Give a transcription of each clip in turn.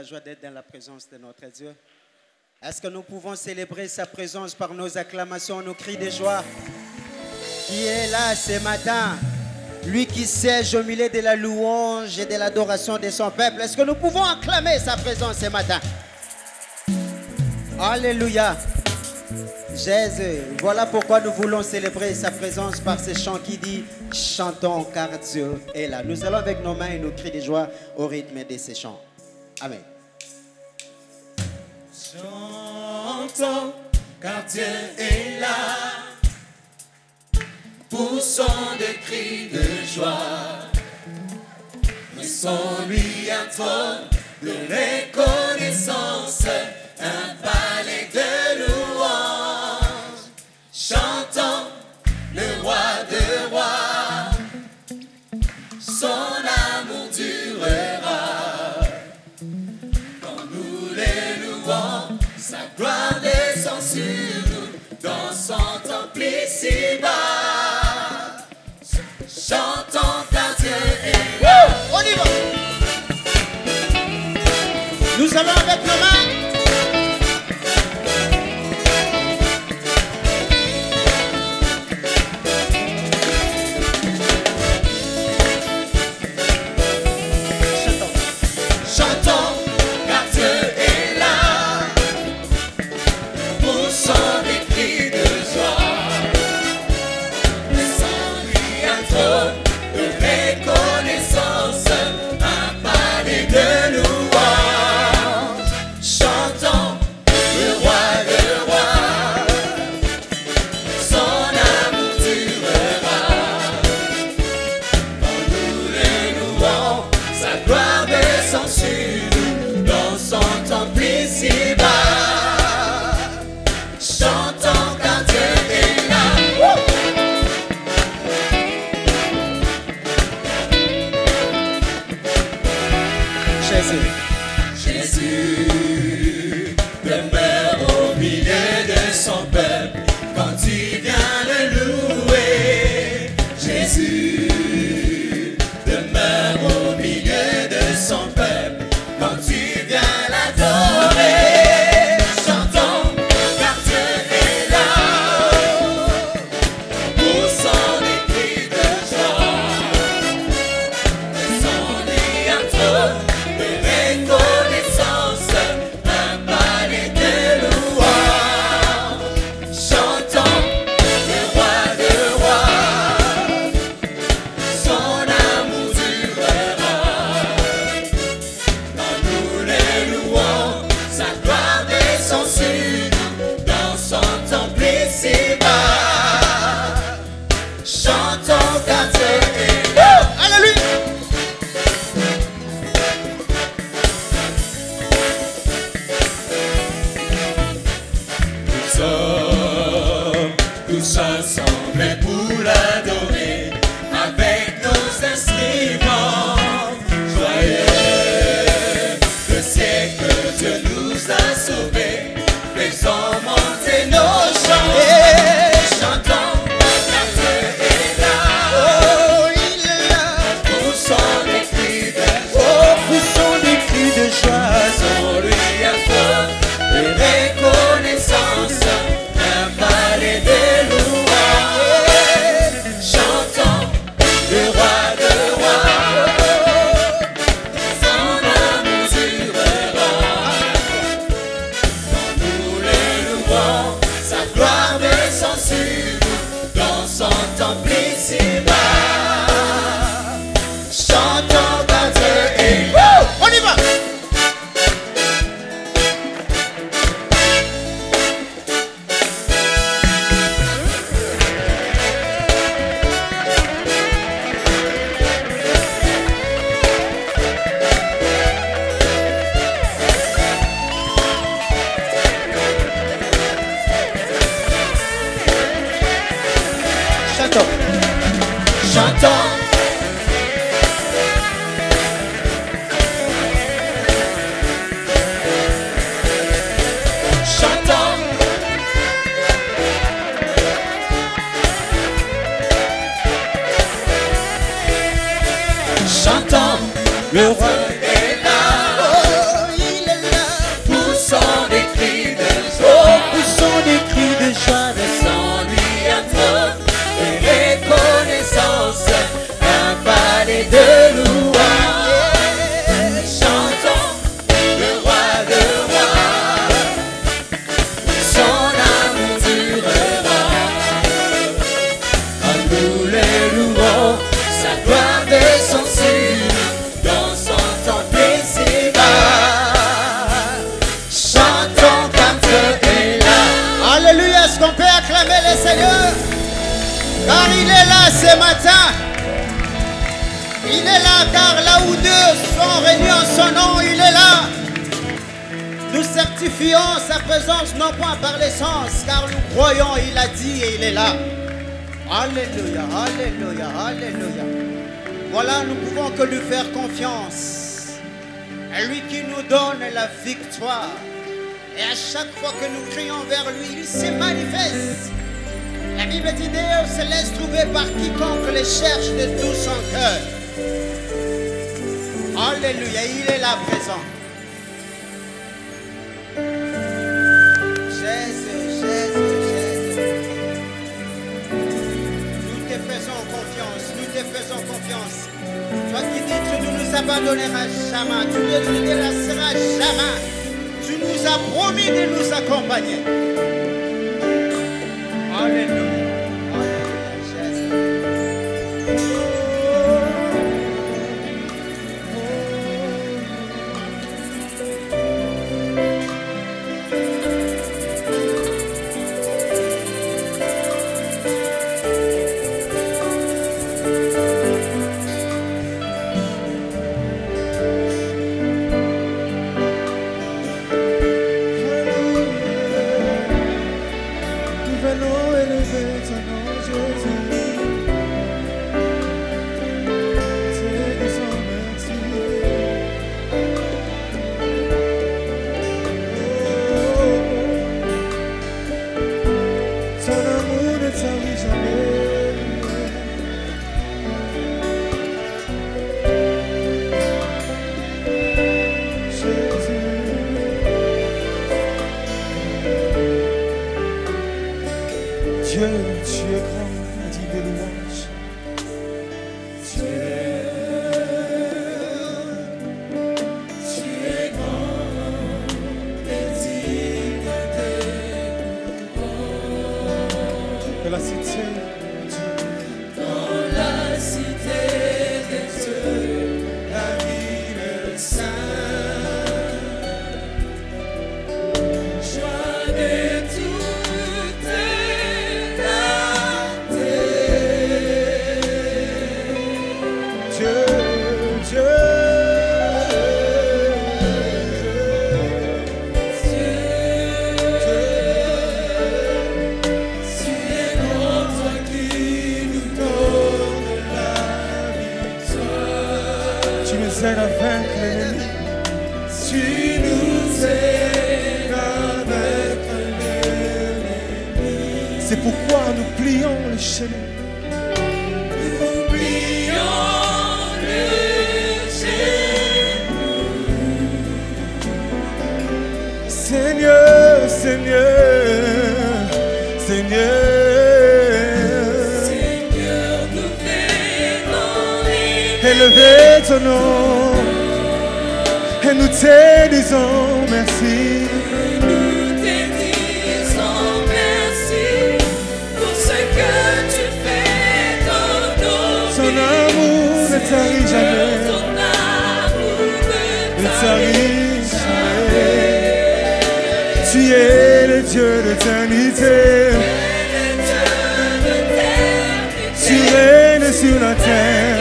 joie d'être dans la présence de notre Dieu. Est-ce que nous pouvons célébrer sa présence par nos acclamations, nos cris de joie? Qui est là ce matin? Lui qui siège au milieu de la louange et de l'adoration de son peuple. Est-ce que nous pouvons acclamer sa présence ce matin? Alléluia. Jésus, voilà pourquoi nous voulons célébrer sa présence par ce chant qui dit « Chantons car Dieu est là ». Nous allons avec nos mains et nos cris de joie au rythme de ces chants. Amen. Chantons car Dieu est là. Poussons des cris de joie. Laissons-lui un trône de reconnaissance, un palais de louange. Chantons le roi de rois, son amour durera. Quand nous les louons, sa gloire descend sur nous, dans son temple ici-bas. Chantons car Dieu est là. On y va. Nous allons avec nos mains. Jésus demeure au milieu de son peuple quand tu viens le louer. Jésus demeure au milieu de son peuple quand tu viens l'adorer. Chantons car Dieu est là. Poussons des cris de joie. Laissons-lui un trône de reconnaissance, un palais de louange. Chantons le roi de rois, son amour durera. Quand nous les louons, sa gloire descend sur nous, dans son temple ici-bas. Chantons car Dieu est là. Alléluia. Nous sommes tous ensemble pour l'adorer avec nos instruments. Joyeux le siècle, Dieu nous a sauvés. Faisons monter nos chants et chantons car Dieu est là. Oh, il est là. Poussons des cris de Oh, joie. poussons des cris de joie. Faisons-lui un trône de reconnaissance, un palais de louange. Chantons le roi de rois, son amour durera. Quand nous les louons, sa gloire descend sur nous, dans son temple ici-bas. Chantons car Dieu est là. On y va. Chantons. Chantons. Chantons. Chantons. Le roi est là. Oh, il de son salut dans son temps décibel. Chantons car Dieu est là. Alléluia, est-ce qu'on peut acclamer le Seigneur? Car il est là ce matin. Il est là car là où deux sont réunis en son nom, il est là. Nous certifions sa présence non point par l'essence, car nous croyons, il a dit et il est là. Alléluia, alléluia, alléluia. Voilà, nous pouvons que lui faire confiance. À lui qui nous donne la victoire. Et à chaque fois que nous crions vers lui, il se manifeste. La Bible dit Dieu se laisse trouver par quiconque le cherche de tout son cœur. Alléluia, il est là présent. Jésus, Jésus, Jésus. Nous te faisons confiance, nous te faisons confiance. Toi qui dis tu ne nous abandonneras jamais, tu ne nous délasseras jamais. Tu nous as promis de nous accompagner. Alléluia. Alléluia, Jésus. C'est pourquoi nous plions les chaînes. Nous plions les genoux. Seigneur, Seigneur, Seigneur. Seigneur, nous venons élever ton nom. Et nous te disons merci. Ne tarit jamais, ne tarit jamais. Tu es le Dieu d'éternité, tu règnes sur la terre.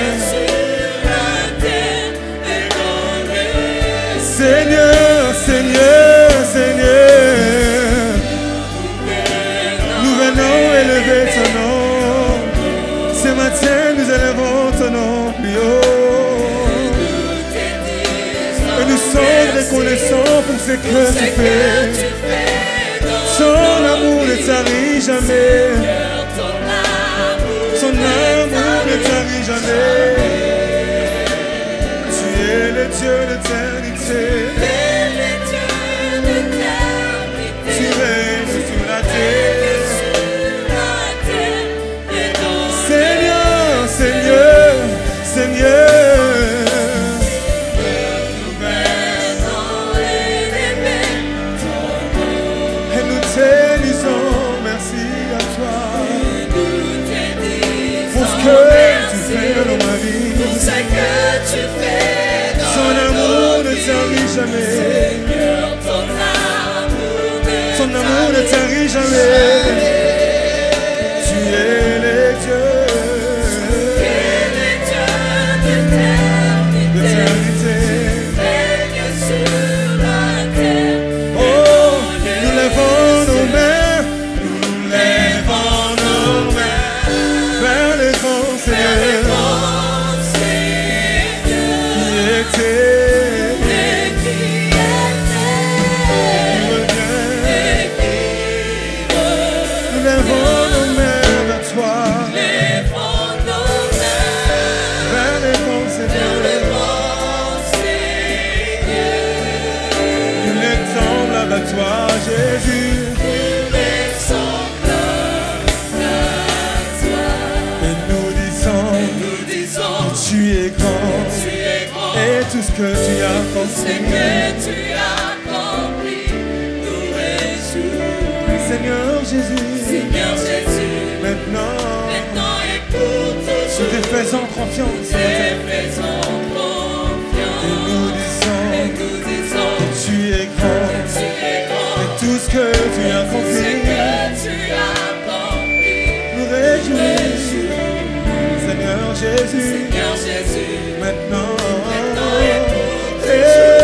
Seigneur, Seigneur, Seigneur, nous venons élever ton nom. Ce matin nous élevons ton nom plus haut. Et nous sommes reconnaissants pour ce que tu fais. Son amour ne tarit jamais. Son amour ne tarit jamais. Tu es le Dieu d'éternité. Tu règnes sur la terre. Seigneur, Seigneur, Seigneur, nous venons élever ton nom. Et nous te disons merci à toi pour ce que tu fais dans ma vie. toi, Jésus. Et nous disons que tu es grand. Et tout ce que tu as accompli, nous réjouis. Seigneur Jésus, maintenant et pour toujours, nous te faisons confiance. Et nous disons que tu es grand. Et tout ce que tu as accompli, nous réjouis. Seigneur Jésus, maintenant et pour toujours,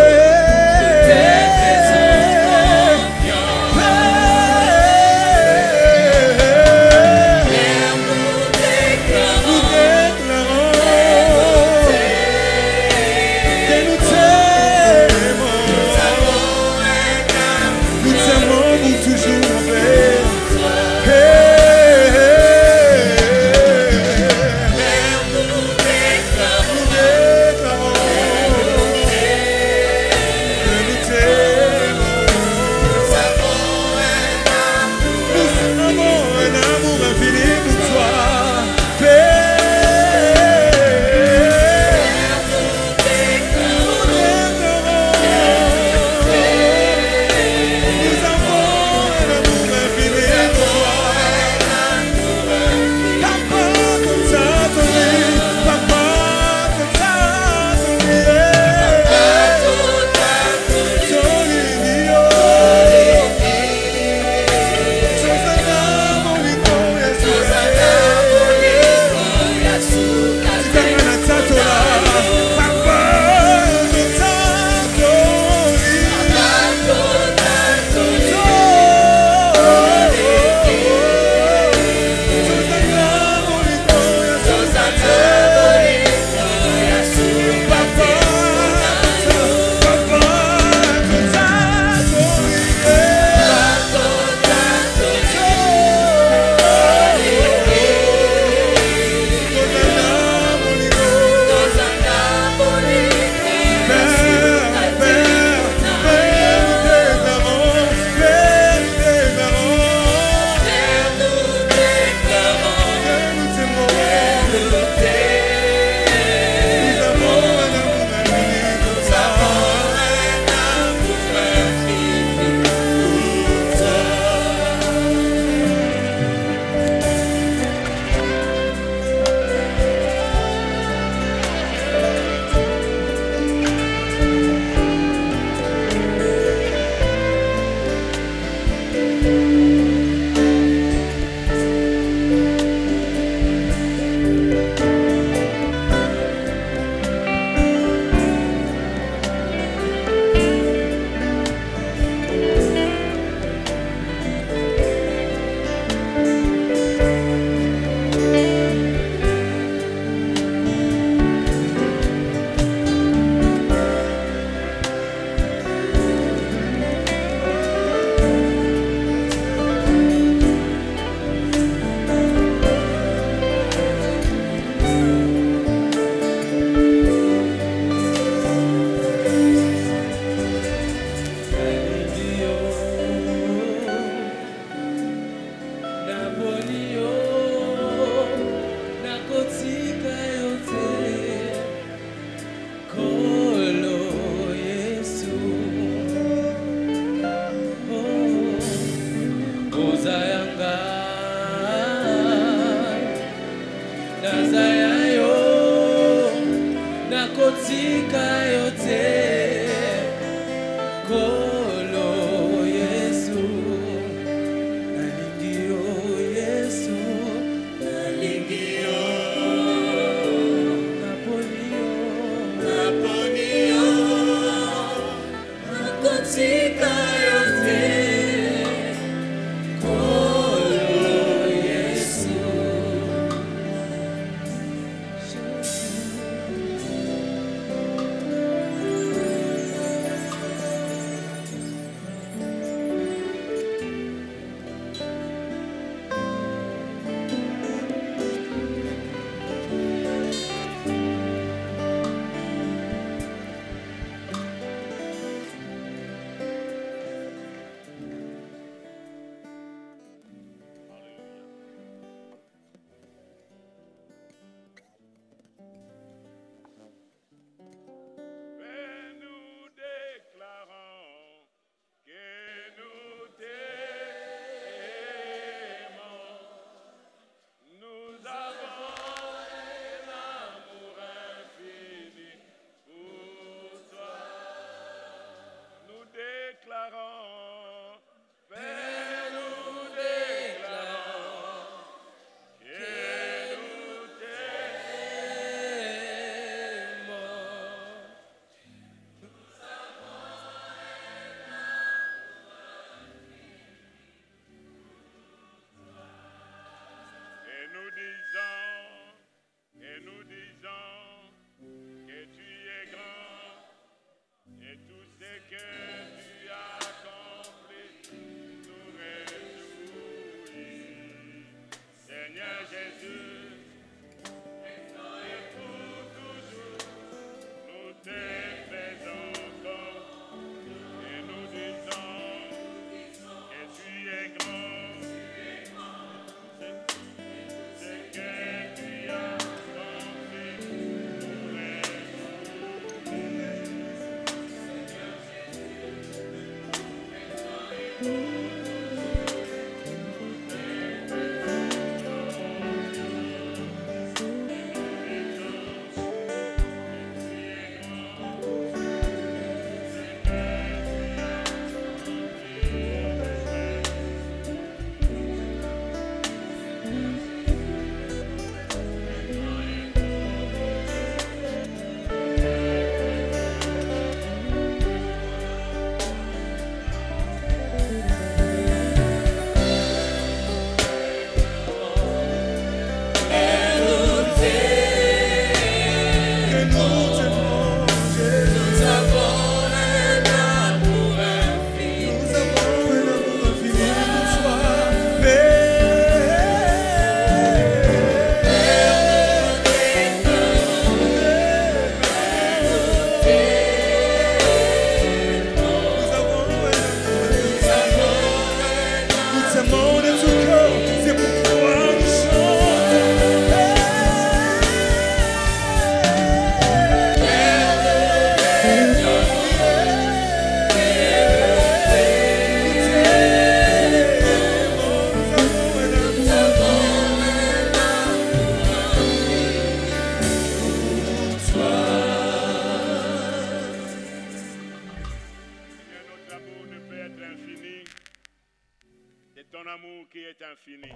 infini.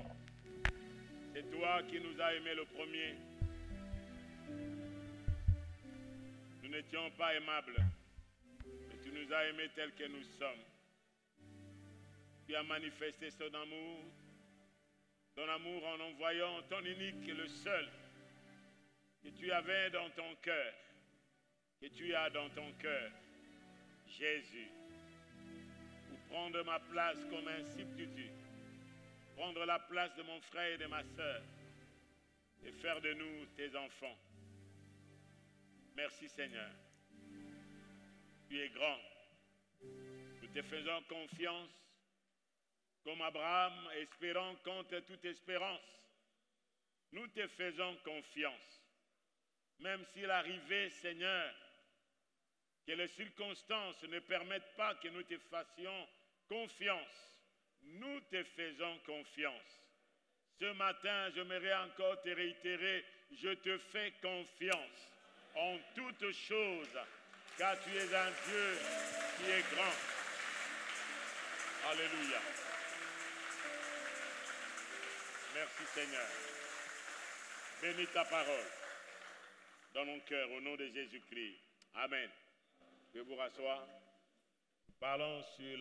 C'est toi qui nous as aimés le premier. Nous n'étions pas aimables, mais tu nous as aimés tels que nous sommes. Tu as manifesté ton amour en envoyant ton unique et le seul que tu avais dans ton cœur, que tu as dans ton cœur, Jésus, pour prendre ma place comme un substitut, prendre la place de mon frère et de ma sœur et faire de nous tes enfants. Merci Seigneur. Tu es grand. Nous te faisons confiance comme Abraham, espérant contre toute espérance. Nous te faisons confiance. Même s'il arrivait, Seigneur, que les circonstances ne permettent pas que nous te fassions confiance, nous te faisons confiance. Ce matin, j'aimerais encore te réitérer, je te fais confiance en toutes choses, car tu es un Dieu qui est grand. Alléluia. Merci Seigneur. Bénis ta parole dans mon cœur au nom de Jésus-Christ. Amen. Je vous rasseoir. Parlons sur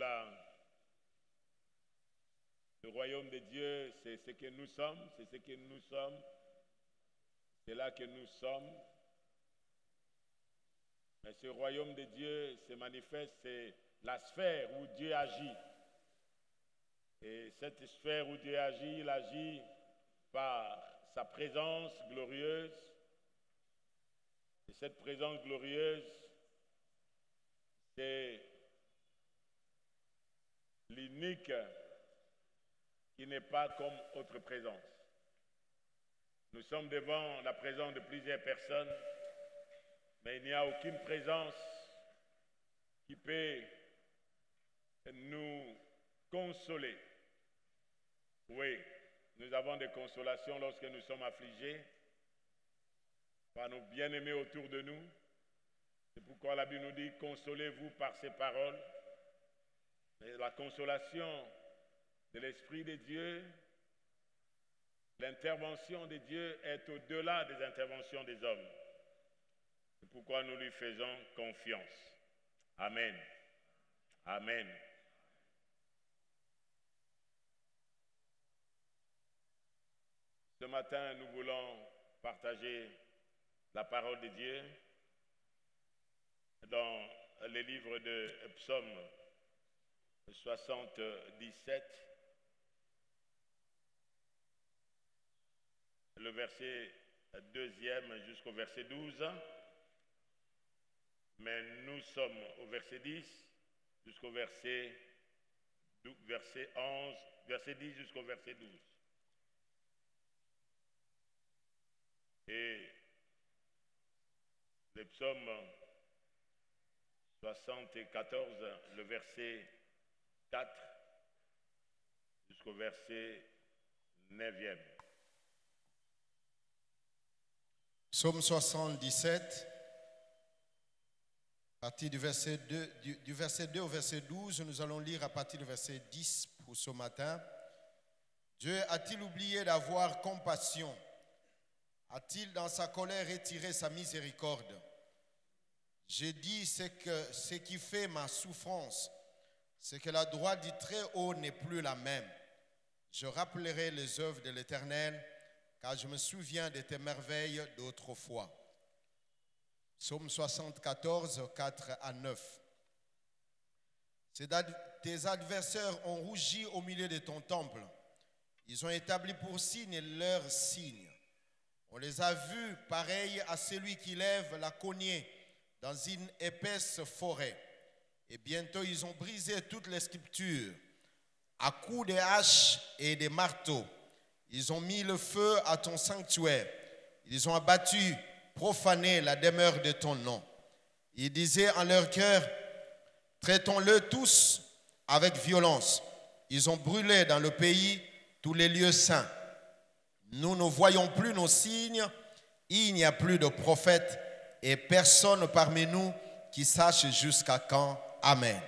le royaume de Dieu, c'est ce que nous sommes, c'est ce que nous sommes, c'est là que nous sommes. Mais ce royaume de Dieu se manifeste, c'est la sphère où Dieu agit. Et cette sphère où Dieu agit, il agit par sa présence glorieuse. Et cette présence glorieuse, c'est l'unique qui n'est pas comme autre présence. Nous sommes devant la présence de plusieurs personnes, mais il n'y a aucune présence qui peut nous consoler. Oui, nous avons des consolations lorsque nous sommes affligés par nos bien-aimés autour de nous. C'est pourquoi la Bible nous dit « Consolez-vous par ces paroles ». Mais la consolation de l'Esprit de Dieu, l'intervention de Dieu est au-delà des interventions des hommes. C'est pourquoi nous lui faisons confiance. Amen. Amen. Ce matin, nous voulons partager la parole de Dieu dans le livre de Psaume 77, le verset 2e jusqu'au verset 12. Mais nous sommes au verset 10 jusqu'au verset 11, verset 10 jusqu'au verset 12. Et le psaume 74, le verset 4 jusqu'au verset 9e. Psaume 77, à partir du verset 2 au verset 12, nous allons lire à partir du verset 10 pour ce matin. Dieu a-t-il oublié d'avoir compassion? A-t-il dans sa colère retiré sa miséricorde? J'ai dit ce qui fait ma souffrance, c'est que la droite du Très-Haut n'est plus la même. Je rappellerai les œuvres de l'Éternel, car je me souviens de tes merveilles d'autrefois. Psaume 74, 4 à 9. Tes adversaires ont rougi au milieu de ton temple. Ils ont établi pour signe leur signe. On les a vus pareils à celui qui lève la cognée dans une épaisse forêt. Et bientôt, ils ont brisé toutes les sculptures. À coups de haches et de marteaux, ils ont mis le feu à ton sanctuaire. Ils ont abattu, profané la demeure de ton nom. Ils disaient en leur cœur, traitons-le tous avec violence. Ils ont brûlé dans le pays tous les lieux saints. Nous ne voyons plus nos signes, il n'y a plus de prophètes et personne parmi nous qui sache jusqu'à quand. Amen.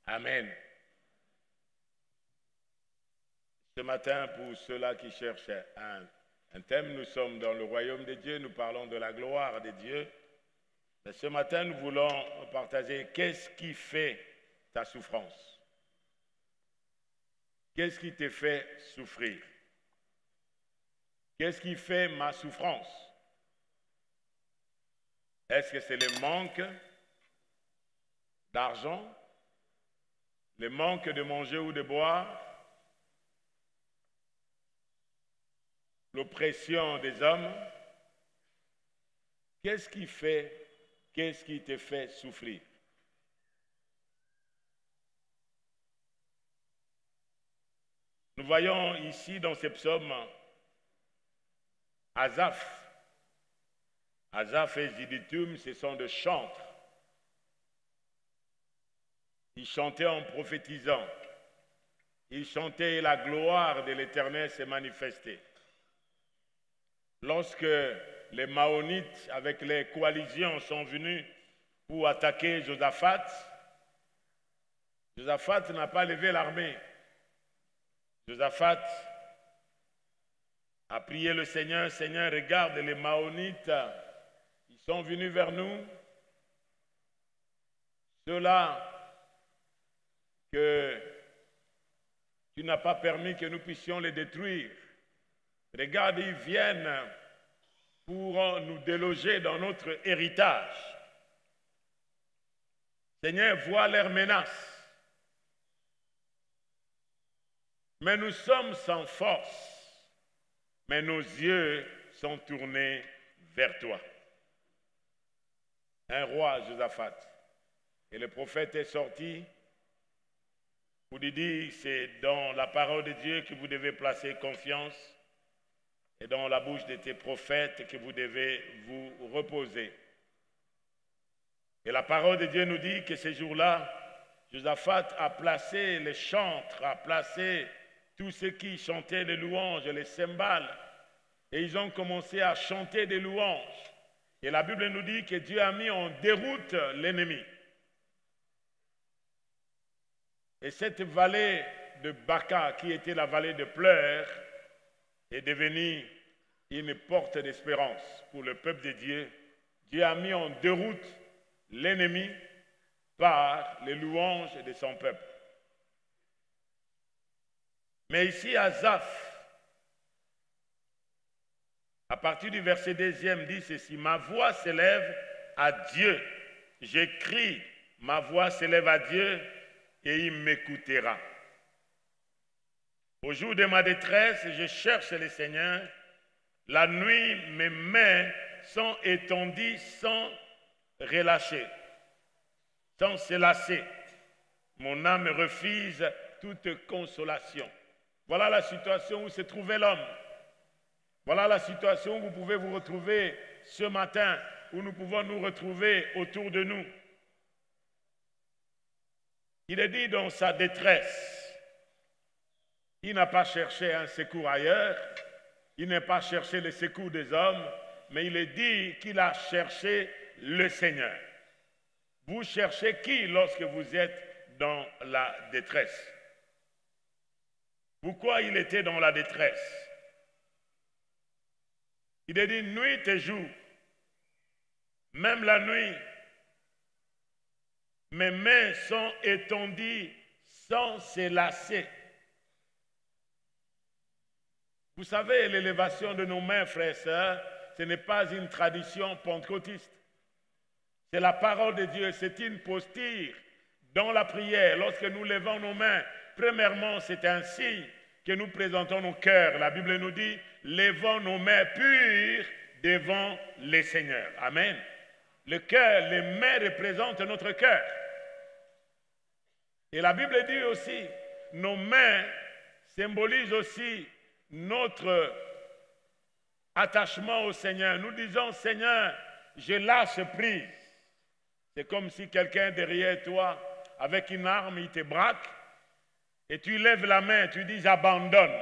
Amen. Ce matin, pour ceux-là qui cherchent un thème, nous sommes dans le royaume de Dieu, nous parlons de la gloire de Dieu. Mais ce matin, nous voulons partager qu'est-ce qui fait ta souffrance. Qu'est-ce qui te fait souffrir? Qu'est-ce qui fait ma souffrance? Est-ce que c'est le manque d'argent, le manque de manger ou de boire, l'oppression des hommes? Qu'est-ce qui te fait souffrir? Nous voyons ici dans ces psaumes Asaph. Asaph et Jeduthun, ce sont des chantres. Ils chantaient en prophétisant. Ils chantaient et la gloire de l'Éternel s'est manifestée. Lorsque les Maonites, avec les coalitions, sont venus pour attaquer Josaphat, Josaphat n'a pas levé l'armée. Josaphat a prié le Seigneur, Seigneur, regarde les Maonites, ils sont venus vers nous. Ceux-là que tu n'as pas permis que nous puissions les détruire. Regarde, ils viennent pour nous déloger dans notre héritage. Seigneur, vois leurs menaces. Mais nous sommes sans force, mais nos yeux sont tournés vers toi. Un roi, Josaphat, et le prophète est sorti pour lui dire, c'est dans la parole de Dieu que vous devez placer confiance et dans la bouche de tes prophètes que vous devez vous reposer. Et la parole de Dieu nous dit que ce jour-là, Josaphat a placé les chantres, a placé tous ceux qui chantaient les louanges, les cymbales, et ils ont commencé à chanter des louanges. Et la Bible nous dit que Dieu a mis en déroute l'ennemi. Et cette vallée de Baka, qui était la vallée de pleurs, est devenue une porte d'espérance pour le peuple de Dieu. Dieu a mis en déroute l'ennemi par les louanges de son peuple. Mais ici, Asaph, à partir du verset 2e, dit ceci, ma voix s'élève à Dieu. J'écris, ma voix s'élève à Dieu et il m'écoutera. Au jour de ma détresse, je cherche le Seigneur. La nuit, mes mains sont étendues sans relâcher, sans se lasser. Mon âme refuse toute consolation. Voilà la situation où se trouvait l'homme. Voilà la situation où vous pouvez vous retrouver ce matin, où nous pouvons nous retrouver autour de nous. Il est dit dans sa détresse, il n'a pas cherché un secours ailleurs, il n'a pas cherché le secours des hommes, mais il est dit qu'il a cherché le Seigneur. Vous cherchez qui lorsque vous êtes dans la détresse? Pourquoi il était dans la détresse? Il est dit nuit et jour, même la nuit, mes mains sont étendues sans se lasser. Vous savez, l'élévation de nos mains, frères et sœurs, ce n'est pas une tradition pentecôtiste. C'est la parole de Dieu, c'est une posture dans la prière. Lorsque nous levons nos mains, premièrement, c'est un signe que nous présentons nos cœurs. La Bible nous dit, levons nos mains pures devant le Seigneur. Amen. Le cœur, les mains représentent notre cœur. Et la Bible dit aussi, nos mains symbolisent aussi notre attachement au Seigneur. Nous disons, Seigneur, je lâche prise. C'est comme si quelqu'un derrière toi, avec une arme, il te braque, et tu lèves la main, tu dis, j'abandonne.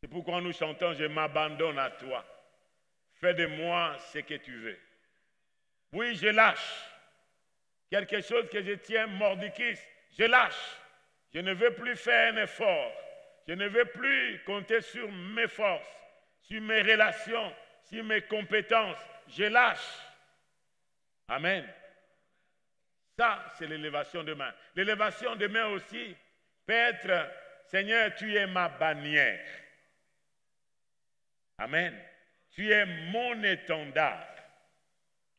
C'est pourquoi nous chantons, je m'abandonne à toi. Fais de moi ce que tu veux. Oui, je lâche. Quelque chose que je tiens mordicus, je lâche. Je ne veux plus faire un effort. Je ne veux plus compter sur mes forces, sur mes relations, sur mes compétences. Je lâche. Amen. Ça, c'est l'élévation de main. L'élévation de main aussi peut être, Seigneur, tu es ma bannière. Amen. Tu es mon étendard.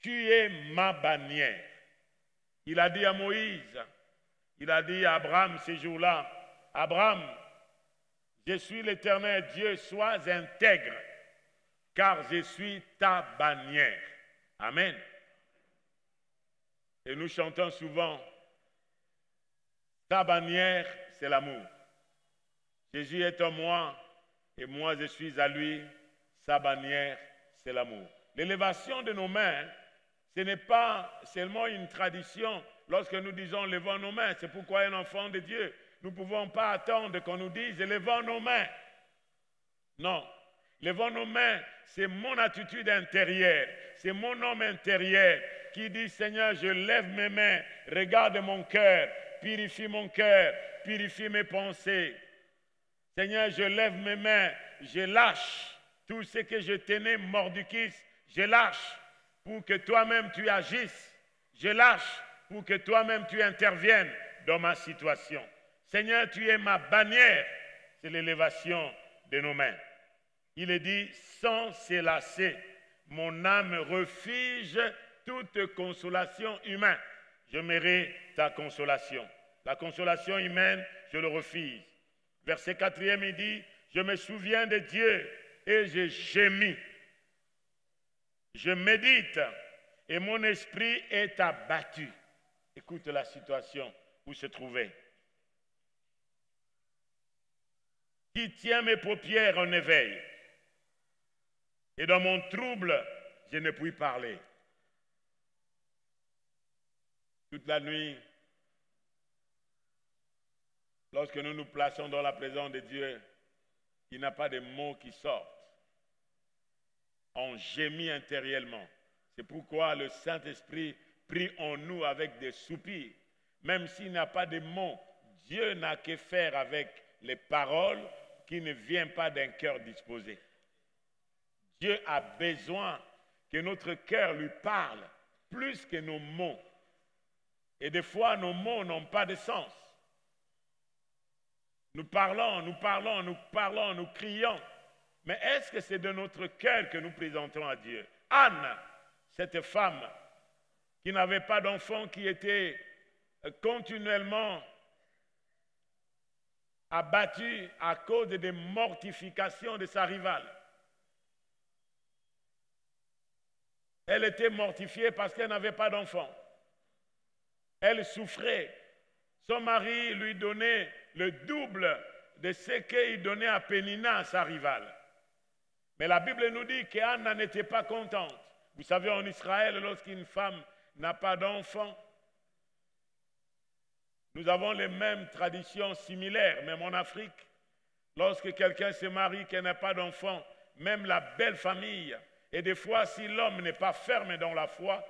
Tu es ma bannière. Il a dit à Moïse, il a dit à Abraham ces jours-là, Abraham, je suis l'Éternel Dieu, sois intègre, car je suis ta bannière. Amen. Et nous chantons souvent, ta bannière, c'est l'amour. Jésus est en moi et moi je suis à lui. Sa bannière, c'est l'amour. L'élévation de nos mains, ce n'est pas seulement une tradition. Lorsque nous disons levons nos mains, c'est pourquoi un enfant de Dieu, nous ne pouvons pas attendre qu'on nous dise levons nos mains. Non, levons nos mains, c'est mon attitude intérieure, c'est mon homme intérieur qui dit Seigneur, je lève mes mains, regarde mon cœur, purifie mes pensées. Seigneur, je lève mes mains, je lâche tout ce que je tenais mordicus, je lâche pour que toi-même tu agisses, je lâche pour que toi-même tu interviennes dans ma situation. Seigneur, tu es ma bannière, c'est l'élévation de nos mains. Il est dit, sans se lasser, mon âme refuse toute consolation humaine. Je mérite ta consolation. La consolation humaine, je le refuse. Verset 4e, il dit, je me souviens de Dieu et je gémis. Je médite et mon esprit est abattu. Écoute la situation où se trouvait. Qui tient mes paupières en éveil. Et dans mon trouble, je ne puis parler. Toute la nuit, lorsque nous nous plaçons dans la présence de Dieu, il n'y a pas de mots qui sortent. On gémit intérieurement. C'est pourquoi le Saint-Esprit prie en nous avec des soupirs. Même s'il n'y a pas de mots, Dieu n'a que faire avec les paroles qui ne viennent pas d'un cœur disposé. Dieu a besoin que notre cœur lui parle plus que nos mots. Et des fois, nos mots n'ont pas de sens. Nous parlons, nous crions. Mais est-ce que c'est de notre cœur que nous présentons à Dieu? Anne, cette femme qui n'avait pas d'enfant, qui était continuellement abattue à cause des mortifications de sa rivale. Elle était mortifiée parce qu'elle n'avait pas d'enfant. Elle souffrait. Son mari lui donnait le double de ce qu'il donnait à Pénina, sa rivale. Mais la Bible nous dit qu'Anne n'était pas contente. Vous savez, en Israël, lorsqu'une femme n'a pas d'enfant, nous avons les mêmes traditions similaires, même en Afrique. Lorsque quelqu'un se marie, qu'il n'a pas d'enfant, même la belle famille, et des fois, si l'homme n'est pas ferme dans la foi,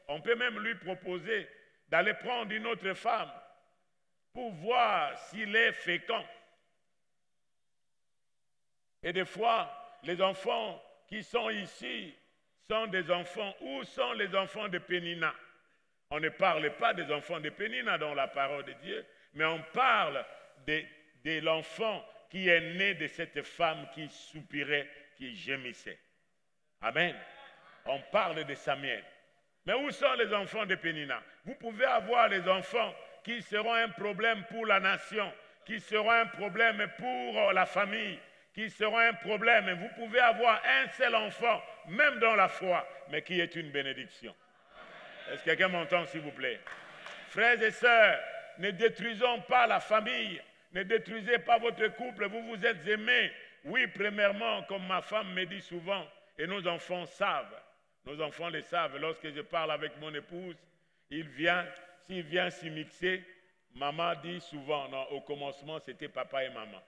on peut même lui proposer d'aller prendre une autre femme pour voir s'il est fécond. Et des fois, les enfants qui sont ici sont des enfants. Où sont les enfants de Pénina? On ne parle pas des enfants de Pénina dans la parole de Dieu, mais on parle de l'enfant qui est né de cette femme qui soupirait, qui gémissait. Amen. On parle de Samuel. Mais où sont les enfants de Pénina? Vous pouvez avoir les enfants qui seront un problème pour la nation, qui seront un problème pour la famille, qui seront un problème. Vous pouvez avoir un seul enfant, même dans la foi, mais qui est une bénédiction. Est-ce que quelqu'un m'entend, s'il vous plaît? Frères et sœurs, ne détruisons pas la famille, ne détruisez pas votre couple, vous vous êtes aimés. Oui, premièrement, comme ma femme me dit souvent, et nos enfants savent, nos enfants le savent, lorsque je parle avec mon épouse, s'il vient s'y mixer, maman dit souvent, non, au commencement, c'était papa et maman.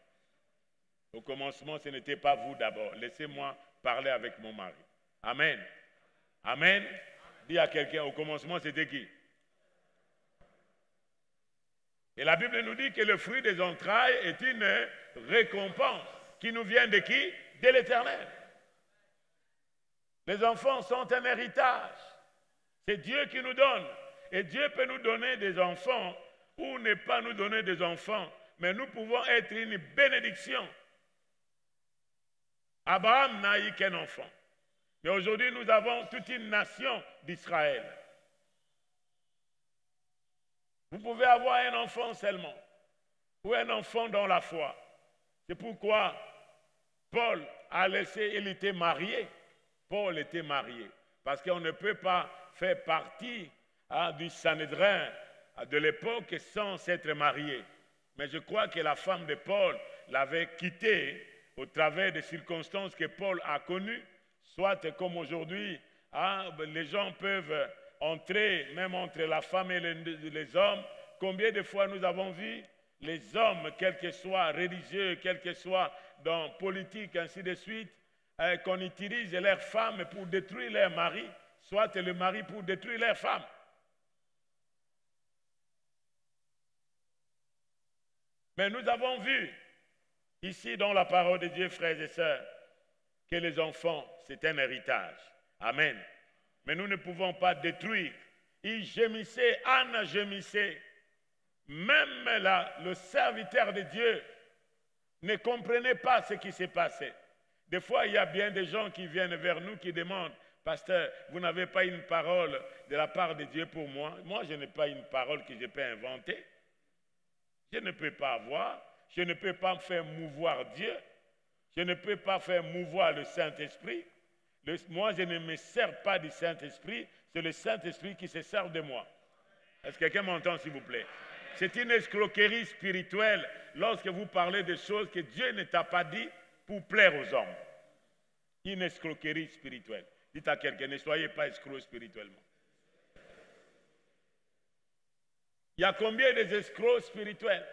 Au commencement, ce n'était pas vous d'abord. Laissez-moi parler avec mon mari. Amen. Amen. Dis à quelqu'un, au commencement, c'était qui? Et la Bible nous dit que le fruit des entrailles est une récompense qui nous vient de qui? De l'Éternel. Les enfants sont un héritage. C'est Dieu qui nous donne. Et Dieu peut nous donner des enfants ou ne pas nous donner des enfants, mais nous pouvons être une bénédiction. Abraham n'a eu qu'un enfant. Mais aujourd'hui, nous avons toute une nation d'Israël. Vous pouvez avoir un enfant seulement, ou un enfant dans la foi. C'est pourquoi Paul a laissé, il était marié. Paul était marié, parce qu'on ne peut pas faire partie du Sanhédrin de l'époque sans s'être marié. Mais je crois que la femme de Paul l'avait quitté au travers des circonstances que Paul a connues, soit comme aujourd'hui, les gens peuvent entrer, même entre la femme et les hommes. Combien de fois nous avons vu les hommes, quels que soient religieux, quels que soient dans politique, ainsi de suite, qu'on utilise leurs femmes pour détruire leurs maris, soit le mari pour détruire leurs femmes. Mais nous avons vu ici dans la parole de Dieu, frères et sœurs, que les enfants, c'est un héritage. Amen. Mais nous ne pouvons pas détruire. Il gémissait, Anne gémissait. Même là, le serviteur de Dieu ne comprenait pas ce qui s'est passé. Des fois, il y a bien des gens qui viennent vers nous qui demandent, « Pasteur, vous n'avez pas une parole de la part de Dieu pour moi? » Moi, je n'ai pas une parole que je peux inventer. Je ne peux pas avoir. Je ne peux pas faire mouvoir Dieu. Je ne peux pas faire mouvoir le Saint-Esprit. Moi, je ne me sers pas du Saint-Esprit. C'est le Saint-Esprit qui se sert de moi. Est-ce que quelqu'un m'entend, s'il vous plaît? C'est une escroquerie spirituelle lorsque vous parlez de choses que Dieu ne t'a pas dit pour plaire aux hommes. Une escroquerie spirituelle. Dites à quelqu'un, ne soyez pas escrocs spirituellement. Il y a combien d'escrocs spirituels?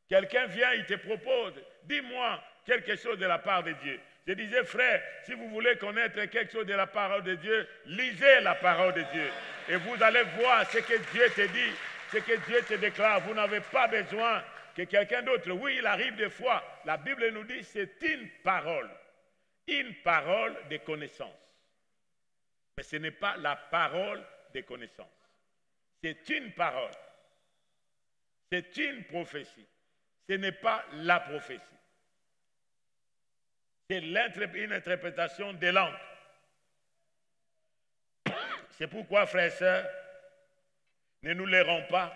Quelqu'un vient, il te propose, dis-moi quelque chose de la part de Dieu. Je disais, frère, si vous voulez connaître quelque chose de la parole de Dieu, lisez la parole de Dieu. Et vous allez voir ce que Dieu te dit, ce que Dieu te déclare. Vous n'avez pas besoin que quelqu'un d'autre. Oui, il arrive des fois. La Bible nous dit, c'est une parole de connaissance. Mais ce n'est pas la parole de connaissance. C'est une parole. C'est une prophétie. Ce n'est pas la prophétie. C'est une interprétation des langues. C'est pourquoi, frères et sœurs, ne nous laissons pas.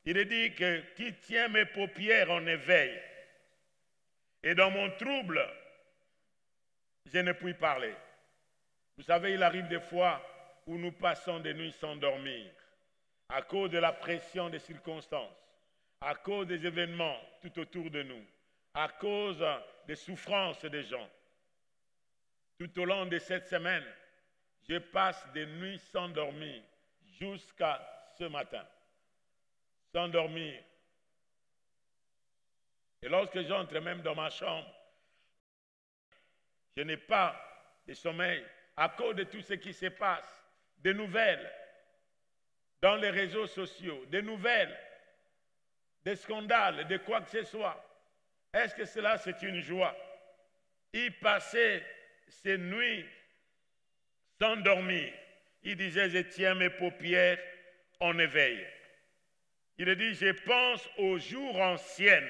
Il est dit que qui tient mes paupières en éveil, et dans mon trouble, je ne puis parler. Vous savez, il arrive des fois où nous passons des nuits sans dormir, à cause de la pression des circonstances, à cause des événements tout autour de nous, à cause des souffrances des gens. Tout au long de cette semaine, je passe des nuits sans dormir jusqu'à ce matin. Sans dormir. Et lorsque j'entre même dans ma chambre, je n'ai pas de sommeil à cause de tout ce qui se passe, des nouvelles dans les réseaux sociaux, des nouvelles, des scandales, de quoi que ce soit. Est-ce que cela, c'est une joie? Il passait ces nuits sans dormir. Il disait, je tiens mes paupières en éveil. Il dit, je pense aux jours anciens,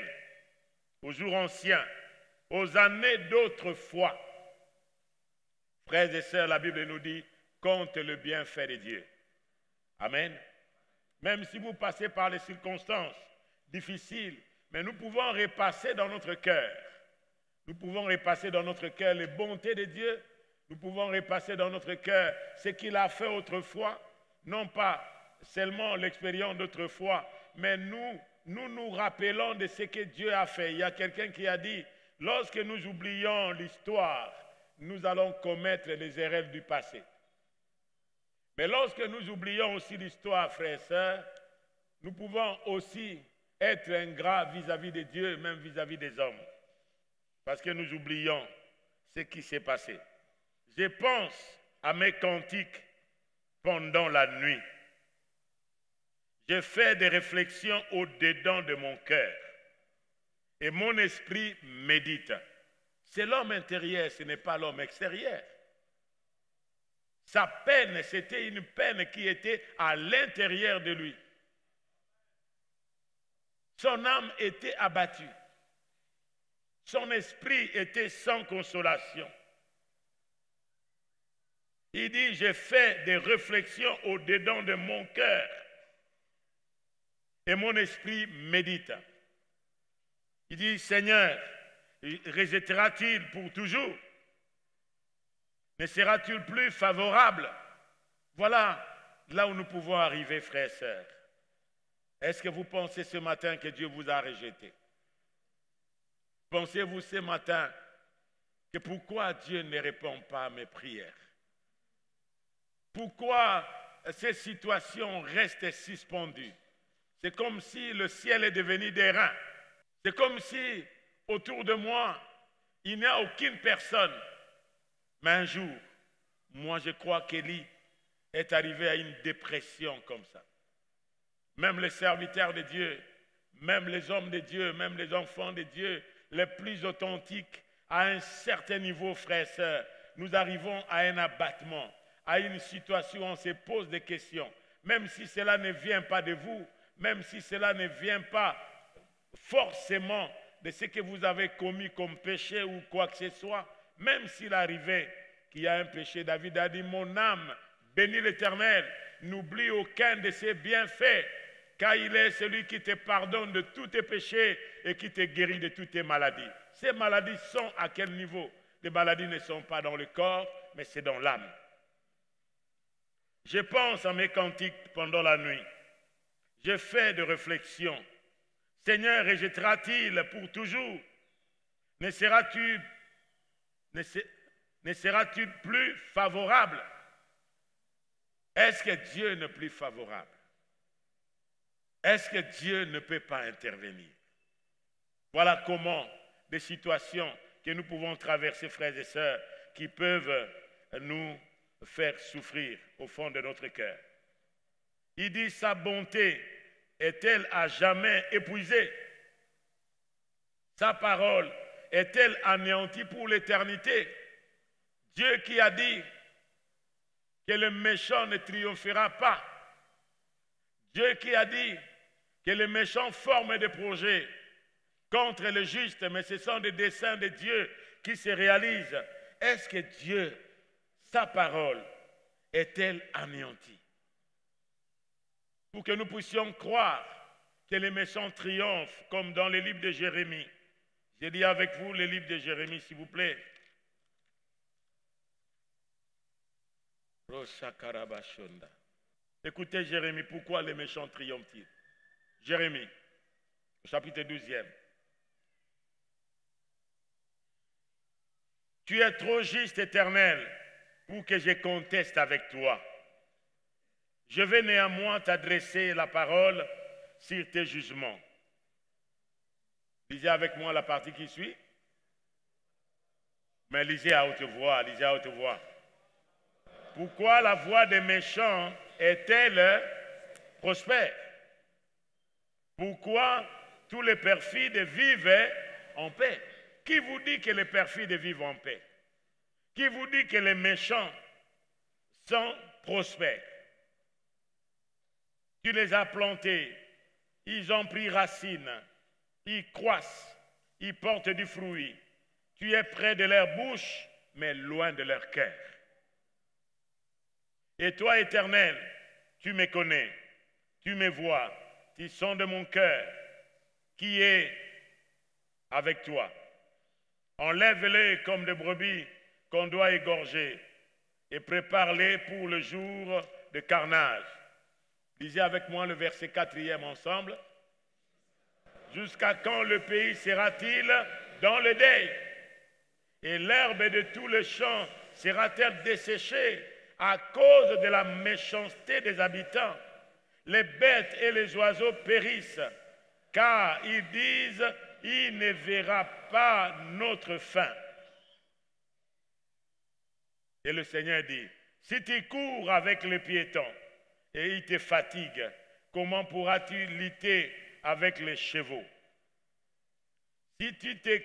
aux années d'autrefois. Frères et sœurs, la Bible nous dit, compte le bienfait de Dieu. Amen. Même si vous passez par les circonstances difficiles, mais nous pouvons repasser dans notre cœur. Nous pouvons repasser dans notre cœur les bontés de Dieu. Nous pouvons repasser dans notre cœur ce qu'il a fait autrefois. Non pas seulement l'expérience d'autrefois, mais nous rappelons de ce que Dieu a fait. Il y a quelqu'un qui a dit, lorsque nous oublions l'histoire, nous allons commettre les erreurs du passé. Mais lorsque nous oublions aussi l'histoire, frères et sœurs, nous pouvons aussi être ingrats vis-à-vis de Dieu, même vis-à-vis des hommes. Parce que nous oublions ce qui s'est passé. Je pense à mes cantiques pendant la nuit. je fais des réflexions au-dedans de mon cœur et mon esprit médite. C'est l'homme intérieur, ce n'est pas l'homme extérieur. Sa peine, c'était une peine qui était à l'intérieur de lui. Son âme était abattue. Son esprit était sans consolation. Il dit, j'ai fait des réflexions au-dedans de mon cœur et mon esprit médite. Il dit, Seigneur, rejettera-t-il pour toujours? Ne sera-t-il plus favorable? Voilà là où nous pouvons arriver, frères et sœurs. Est-ce que vous pensez ce matin que Dieu vous a rejeté? Pensez-vous ce matin que pourquoi Dieu ne répond pas à mes prières? Pourquoi ces situations restent suspendues? C'est comme si le ciel est devenu d'airain. C'est comme si autour de moi, il n'y a aucune personne. Mais un jour, moi je crois qu'Élie est arrivé à une dépression comme ça. Même les serviteurs de Dieu, même les hommes de Dieu, même les enfants de Dieu, les plus authentiques, à un certain niveau, frères et sœurs, nous arrivons à un abattement, à une situation où on se pose des questions. Même si cela ne vient pas de vous, même si cela ne vient pas forcément de ce que vous avez commis comme péché ou quoi que ce soit, même s'il arrivait qu'il y a un péché, David a dit, mon âme bénit l'Éternel, n'oublie aucun de ses bienfaits, car il est celui qui te pardonne de tous tes péchés et qui te guérit de toutes tes maladies. Ces maladies sont à quel niveau? Les maladies ne sont pas dans le corps, mais c'est dans l'âme. Je pense à mes cantiques pendant la nuit. Je fais de réflexions. Seigneur, rejettera-t-il pour toujours? Ne sera-t-il plus favorable? Est-ce que Dieu n'est plus favorable? Est-ce que Dieu ne peut pas intervenir? Voilà comment des situations que nous pouvons traverser, frères et sœurs, qui peuvent nous faire souffrir au fond de notre cœur. Il dit, sa bonté est-elle à jamais épuisée? Sa parole est-elle anéantie pour l'éternité? Dieu qui a dit que le méchant ne triomphera pas. Dieu qui a dit que les méchants forment des projets contre le juste, mais ce sont des desseins de Dieu qui se réalisent. Est-ce que Dieu, sa parole, est-elle anéantie? Pour que nous puissions croire que les méchants triomphent, comme dans le livre de Jérémie. J'ai dit avec vous le livre de Jérémie, s'il vous plaît. Écoutez Jérémie, pourquoi les méchants triomphent-ils? Jérémie, chapitre 12e. Tu es trop juste, Éternel, pour que je conteste avec toi. Je vais néanmoins t'adresser la parole sur tes jugements. Lisez avec moi la partie qui suit. Mais lisez à haute voix, lisez à haute voix. Pourquoi la voix des méchants est-elle prospère? Pourquoi tous les perfides vivent en paix? Qui vous dit que les perfides vivent en paix? Qui vous dit que les méchants sont prospères? Tu les as plantés, ils ont pris racine, ils croissent, ils portent du fruit. Tu es près de leur bouche, mais loin de leur cœur. Et toi, Éternel, tu me connais, tu me vois, tu sondes mon cœur, qui est avec toi. Enlève-les comme des brebis qu'on doit égorger et prépare-les pour le jour de carnage. Lisez avec moi le verset 4e ensemble. Jusqu'à quand le pays sera-t-il dans le deuil? Et l'herbe de tous les champs sera-t-elle desséchée à cause de la méchanceté des habitants? Les bêtes et les oiseaux périssent, car ils disent, il ne verra pas notre fin. Et le Seigneur dit, si tu cours avec les piétons et ils te fatiguent, comment pourras-tu lutter avec les chevaux? Si tu te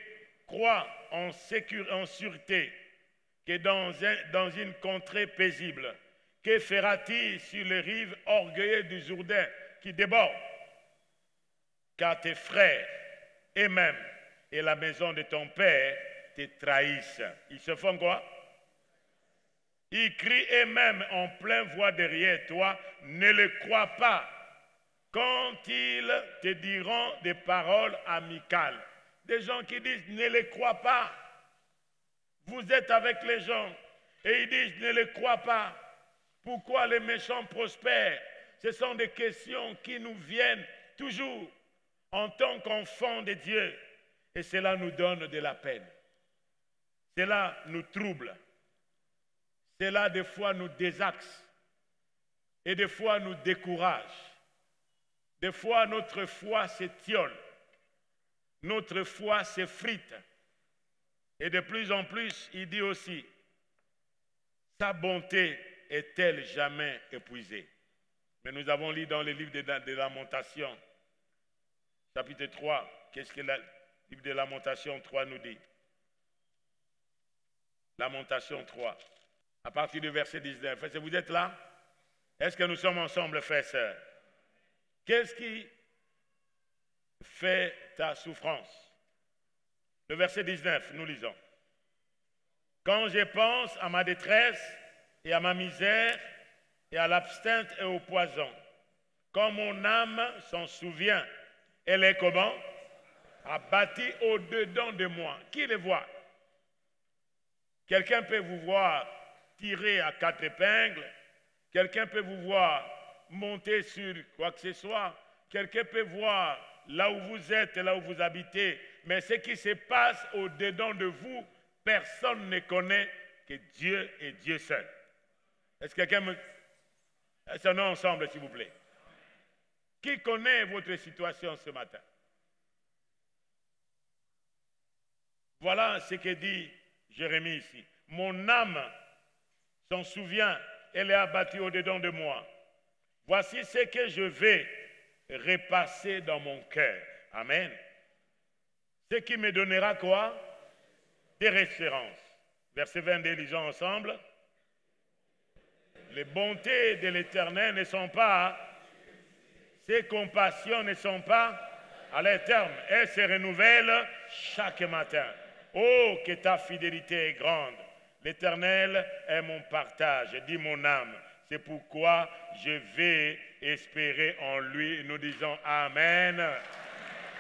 crois en sûreté, que dans une contrée paisible, que feras-tu sur les rives orgueilleux du Jourdain qui déborde? Car tes frères eux-mêmes et la maison de ton père te trahissent. Ils se font quoi? Ils crient eux-mêmes en pleine voix derrière toi, ne le crois pas. Quand ils te diront des paroles amicales, des gens qui disent ne le crois pas. Vous êtes avec les gens et ils disent ne le crois pas. Pourquoi les méchants prospèrent? Ce sont des questions qui nous viennent toujours en tant qu'enfants de Dieu. Et cela nous donne de la peine. Cela nous trouble. Cela des fois nous désaxe. Et des fois nous décourage. Des fois notre foi s'étiole. Notre foi s'effrite. Et de plus en plus, il dit aussi, sa bonté est-elle jamais épuisée? Mais nous avons lu dans le livre de Lamentations, chapitre 3, qu'est-ce que le livre de Lamentations 3 nous dit? Lamentations 3, à partir du verset 19. Est-ce que vous êtes là? Est-ce que nous sommes ensemble, frères et sœurs? Qu'est-ce qui fait ta souffrance? Le verset 19, nous lisons. Quand je pense à ma détresse et à ma misère et à l'absinthe et au poison, quand mon âme s'en souvient, elle est comment? Abattue au-dedans de moi. Qui le voit? Quelqu'un peut vous voir tirer à 4 épingles, quelqu'un peut vous voir monter sur quoi que ce soit, quelqu'un peut voir là où vous êtes et là où vous habitez, mais ce qui se passe au-dedans de vous, personne ne connaît que Dieu et Dieu seul. Est-ce que quelqu'un me... Est-ce qu'on est ensemble, s'il vous plaît? Qui connaît votre situation ce matin? Voilà ce que dit Jérémie ici. Mon âme s'en souvient, elle est abattue au-dedans de moi. Voici ce que je vais repasser dans mon cœur. Amen. Ce qui me donnera quoi? Des références. Verset 22, lisons ensemble. Les bontés de l'Éternel ne sont pas, ses compassions ne sont pas à leur terme. Elles se renouvellent chaque matin. Oh, que ta fidélité est grande. L'Éternel est mon partage, dit mon âme. C'est pourquoi je vais espérer en lui. Nous disons Amen.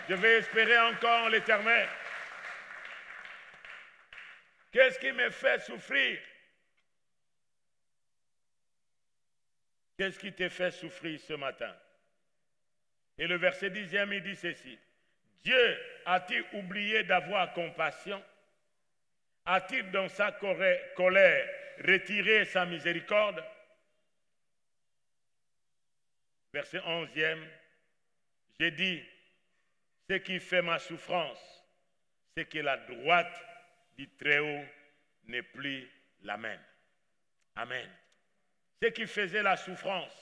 Je vais espérer encore en l'Éternel. Qu'est-ce qui me fait souffrir? Qu'est-ce qui te fait souffrir ce matin? Et le verset 10e, il dit ceci. Dieu a-t-il oublié d'avoir compassion? A-t-il dans sa colère retiré sa miséricorde? Verset 11e, j'ai dit, ce qui fait ma souffrance, c'est que la droite du Très-Haut n'est plus la même. Amen. Ce qui faisait la souffrance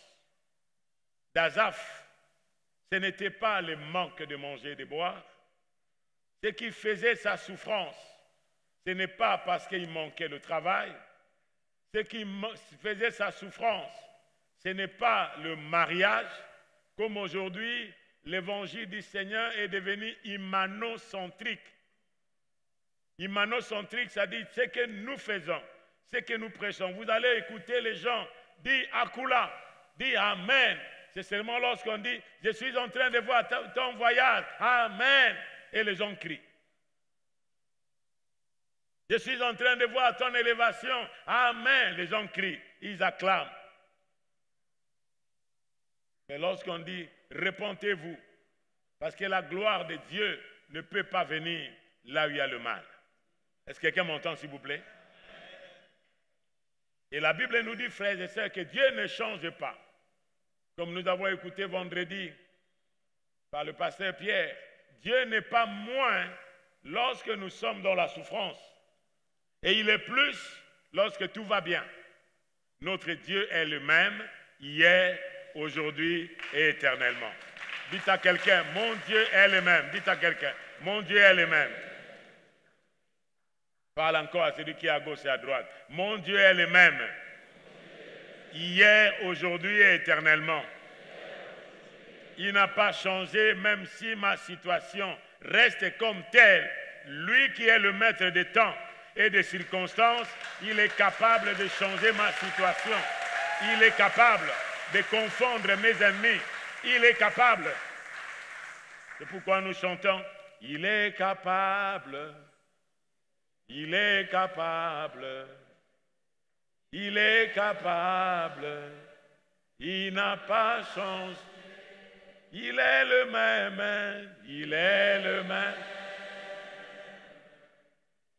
d'Azaph, ce n'était pas le manque de manger et de boire. Ce qui faisait sa souffrance, ce n'est pas parce qu'il manquait le travail. Ce qui faisait sa souffrance, ce n'est pas le mariage, comme aujourd'hui, l'évangile du Seigneur est devenu humanocentrique. Humanocentrique, ça dit ce que nous faisons, ce que nous prêchons. Vous allez écouter les gens dire Akula, dire Amen. C'est seulement lorsqu'on dit je suis en train de voir ton voyage, Amen. Et les gens crient. Je suis en train de voir ton élévation, Amen. Les gens crient, ils acclament. Mais lorsqu'on dit repentez-vous, parce que la gloire de Dieu ne peut pas venir là où il y a le mal. Est-ce que quelqu'un m'entend, s'il vous plaît? Et la Bible nous dit, frères et sœurs, que Dieu ne change pas. Comme nous avons écouté vendredi par le pasteur Pierre, Dieu n'est pas moins lorsque nous sommes dans la souffrance. Et il est plus lorsque tout va bien. Notre Dieu est le même hier, aujourd'hui et éternellement. Dites à quelqu'un, mon Dieu est le même. Dites à quelqu'un, mon Dieu est le même. Parle encore à celui qui est à gauche et à droite. Mon Dieu est le même. Hier, aujourd'hui et éternellement. Il n'a pas changé, même si ma situation reste comme telle. Lui qui est le maître des temps et des circonstances, il est capable de changer ma situation. Il est capable de confondre mes ennemis. Il est capable. C'est pourquoi nous chantons. Il est capable. Il est capable. Il est capable. Il n'a pas changé. Il est le même. Il est le même.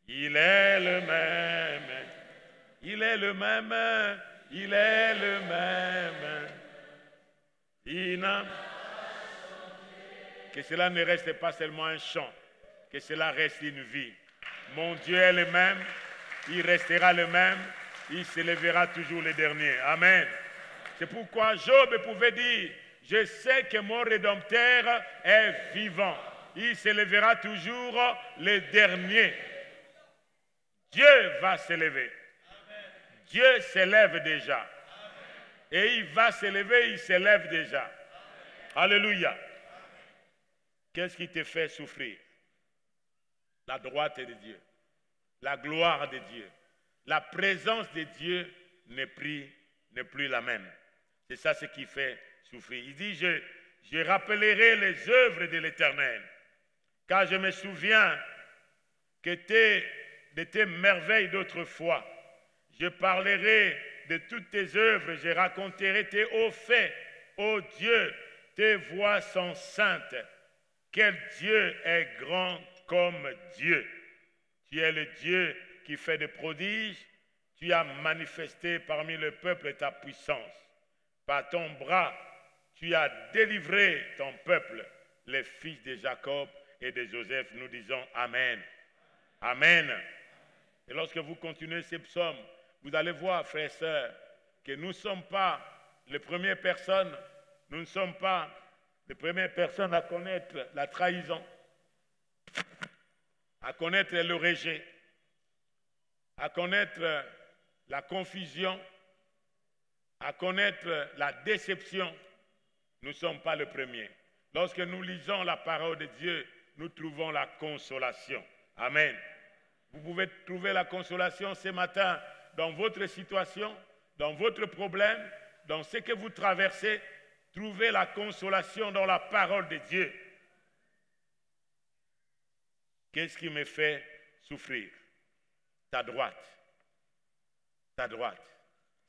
Il est le même. Il est le même. Il est le même. Il n'a... Que cela ne reste pas seulement un chant, que cela reste une vie. Mon Dieu est le même, il restera le même, il s'élèvera toujours le dernier. Amen. C'est pourquoi Job pouvait dire, je sais que mon Rédempteur est vivant. Il s'élèvera toujours le dernier. Dieu va s'élever. Dieu s'élève déjà. Et il va s'élever, il s'élève déjà. Alléluia. Qu'est-ce qui te fait souffrir? La droite de Dieu, la gloire de Dieu, la présence de Dieu n'est plus la même. C'est ça ce qui fait souffrir. Il dit, je rappellerai les œuvres de l'Éternel, car je me souviens de tes merveilles d'autrefois. Je parlerai de toutes tes œuvres, je raconterai tes hauts faits. Ô Dieu, tes voies sont saintes. Quel Dieu est grand comme Dieu. Tu es le Dieu qui fait des prodiges. Tu as manifesté parmi le peuple ta puissance. Par ton bras, tu as délivré ton peuple, les fils de Jacob et de Joseph. Nous disons Amen. Amen. Et lorsque vous continuez ces psaumes, vous allez voir, frères et sœurs, que nous ne sommes pas les premières personnes, nous ne sommes pas les premières personnes à connaître la trahison, à connaître le rejet, à connaître la confusion, à connaître la déception. Nous ne sommes pas les premiers. Lorsque nous lisons la parole de Dieu, nous trouvons la consolation. Amen. Vous pouvez trouver la consolation ce matin dans votre situation, dans votre problème, dans ce que vous traversez. Trouvez la consolation dans la parole de Dieu. Qu'est-ce qui me fait souffrir? Ta droite. Ta droite.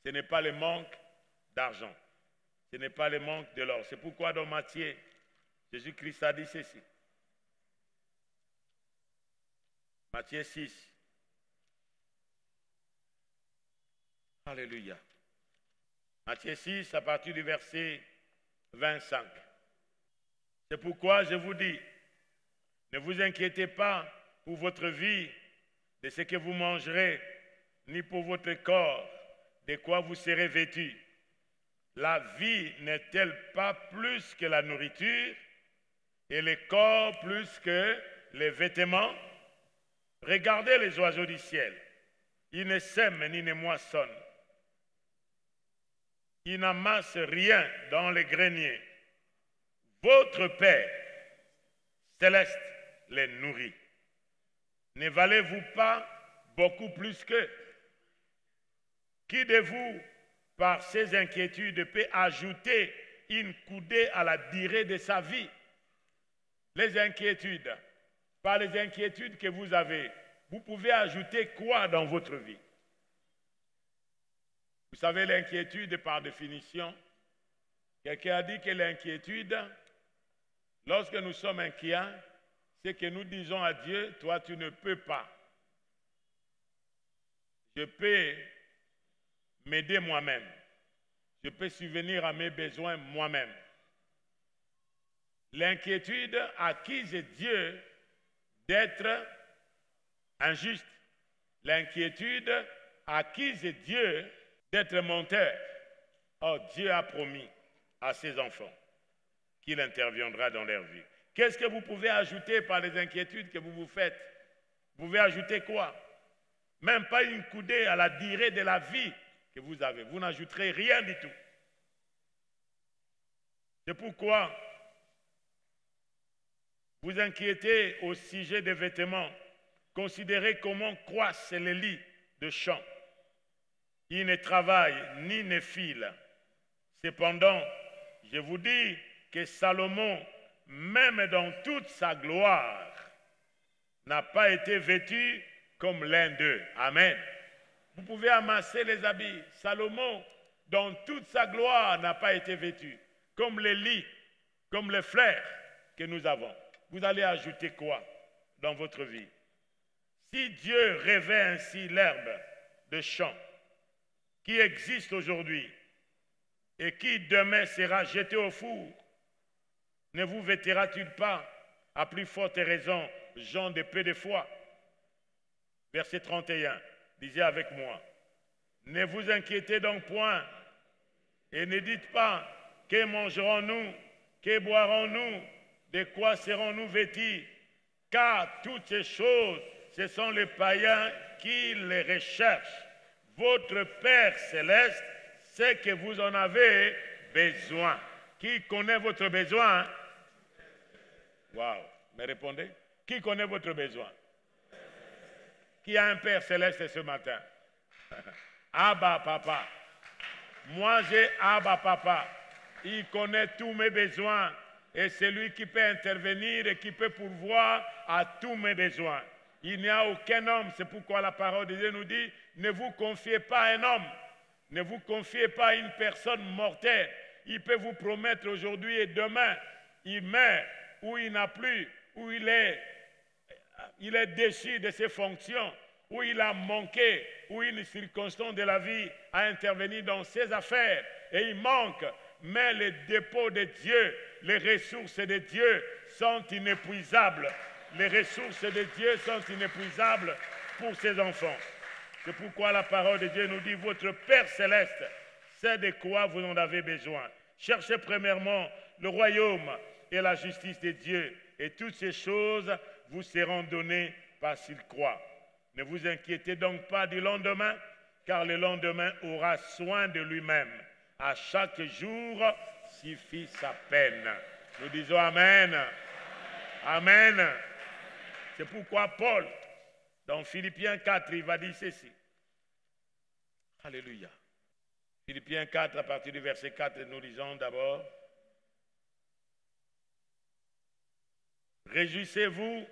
Ce n'est pas le manque d'argent. Ce n'est pas le manque de l'or. C'est pourquoi dans Matthieu, Jésus-Christ a dit ceci. Matthieu 6. Alléluia. Matthieu 6, à partir du verset 25. C'est pourquoi je vous dis, ne vous inquiétez pas pour votre vie, de ce que vous mangerez, ni pour votre corps, de quoi vous serez vêtus. La vie n'est-elle pas plus que la nourriture, et le corps plus que les vêtements? Regardez les oiseaux du ciel. Ils ne sèment ni ne moissonnent. Ils n'amassent rien dans les greniers. Votre Père céleste les nourrit. Ne valez-vous pas beaucoup plus qu'eux? Qui de vous, par ses inquiétudes, peut ajouter une coudée à la durée de sa vie? Les inquiétudes, par les inquiétudes que vous avez, vous pouvez ajouter quoi dans votre vie? Vous savez, l'inquiétude, par définition, quelqu'un a dit que l'inquiétude, lorsque nous sommes inquiets, c'est que nous disons à Dieu, toi tu ne peux pas. Je peux m'aider moi-même. Je peux subvenir à mes besoins moi-même. L'inquiétude accuse Dieu d'être injuste. L'inquiétude accuse Dieu d'être menteur. Oh, Dieu a promis à ses enfants qu'il interviendra dans leur vie. Qu'est-ce que vous pouvez ajouter par les inquiétudes que vous vous faites? Vous pouvez ajouter quoi? Même pas une coudée à la durée de la vie que vous avez. Vous n'ajouterez rien du tout. C'est pourquoi vous inquiétez au sujet des vêtements. Considérez comment croissent les lits de champs. Ils ne travaillent ni ne filent. Cependant, je vous dis que Salomon, même dans toute sa gloire, n'a pas été vêtu comme l'un d'eux. Amen. Vous pouvez amasser les habits. Salomon, dans toute sa gloire, n'a pas été vêtu comme les lits, comme les fleurs que nous avons. Vous allez ajouter quoi dans votre vie? Si Dieu revêt ainsi l'herbe de champ qui existe aujourd'hui et qui demain sera jeté au four, ne vous vêtira-t-il pas à plus forte raison, gens de peu de foi? Verset 31, lisez avec moi. Ne vous inquiétez donc point et ne dites pas que mangerons-nous, que boirons-nous, de quoi serons-nous vêtis? Car toutes ces choses, ce sont les païens qui les recherchent. Votre Père céleste sait que vous en avez besoin. Qui connaît votre besoin? Waouh, mais répondez. Qui connaît votre besoin? Qui a un Père céleste ce matin? Abba Papa. Moi j'ai Abba Papa. Il connaît tous mes besoins. Et c'est lui qui peut intervenir et qui peut pourvoir à tous mes besoins. Il n'y a aucun homme. C'est pourquoi la parole de Dieu nous dit, ne vous confiez pas à un homme. Ne vous confiez pas à une personne mortelle. Il peut vous promettre aujourd'hui et demain, il meurt ou il n'a plus, ou il est déchu de ses fonctions, ou il a manqué, ou une circonstance de la vie a intervenu dans ses affaires et il manque. Mais les dépôts de Dieu, les ressources de Dieu sont inépuisables. Les ressources de Dieu sont inépuisables pour ses enfants. C'est pourquoi la parole de Dieu nous dit, votre Père céleste sait de quoi vous en avez besoin. Cherchez premièrement le royaume et la justice de Dieu, et toutes ces choses vous seront données parce qu'il croit. Ne vous inquiétez donc pas du lendemain, car le lendemain aura soin de lui-même. À chaque jour suffit sa peine. Nous disons Amen. Amen. C'est pourquoi Paul, dans Philippiens 4, il va dire ceci. Alléluia. Philippiens 4, à partir du verset 4, nous lisons d'abord. Réjouissez-vous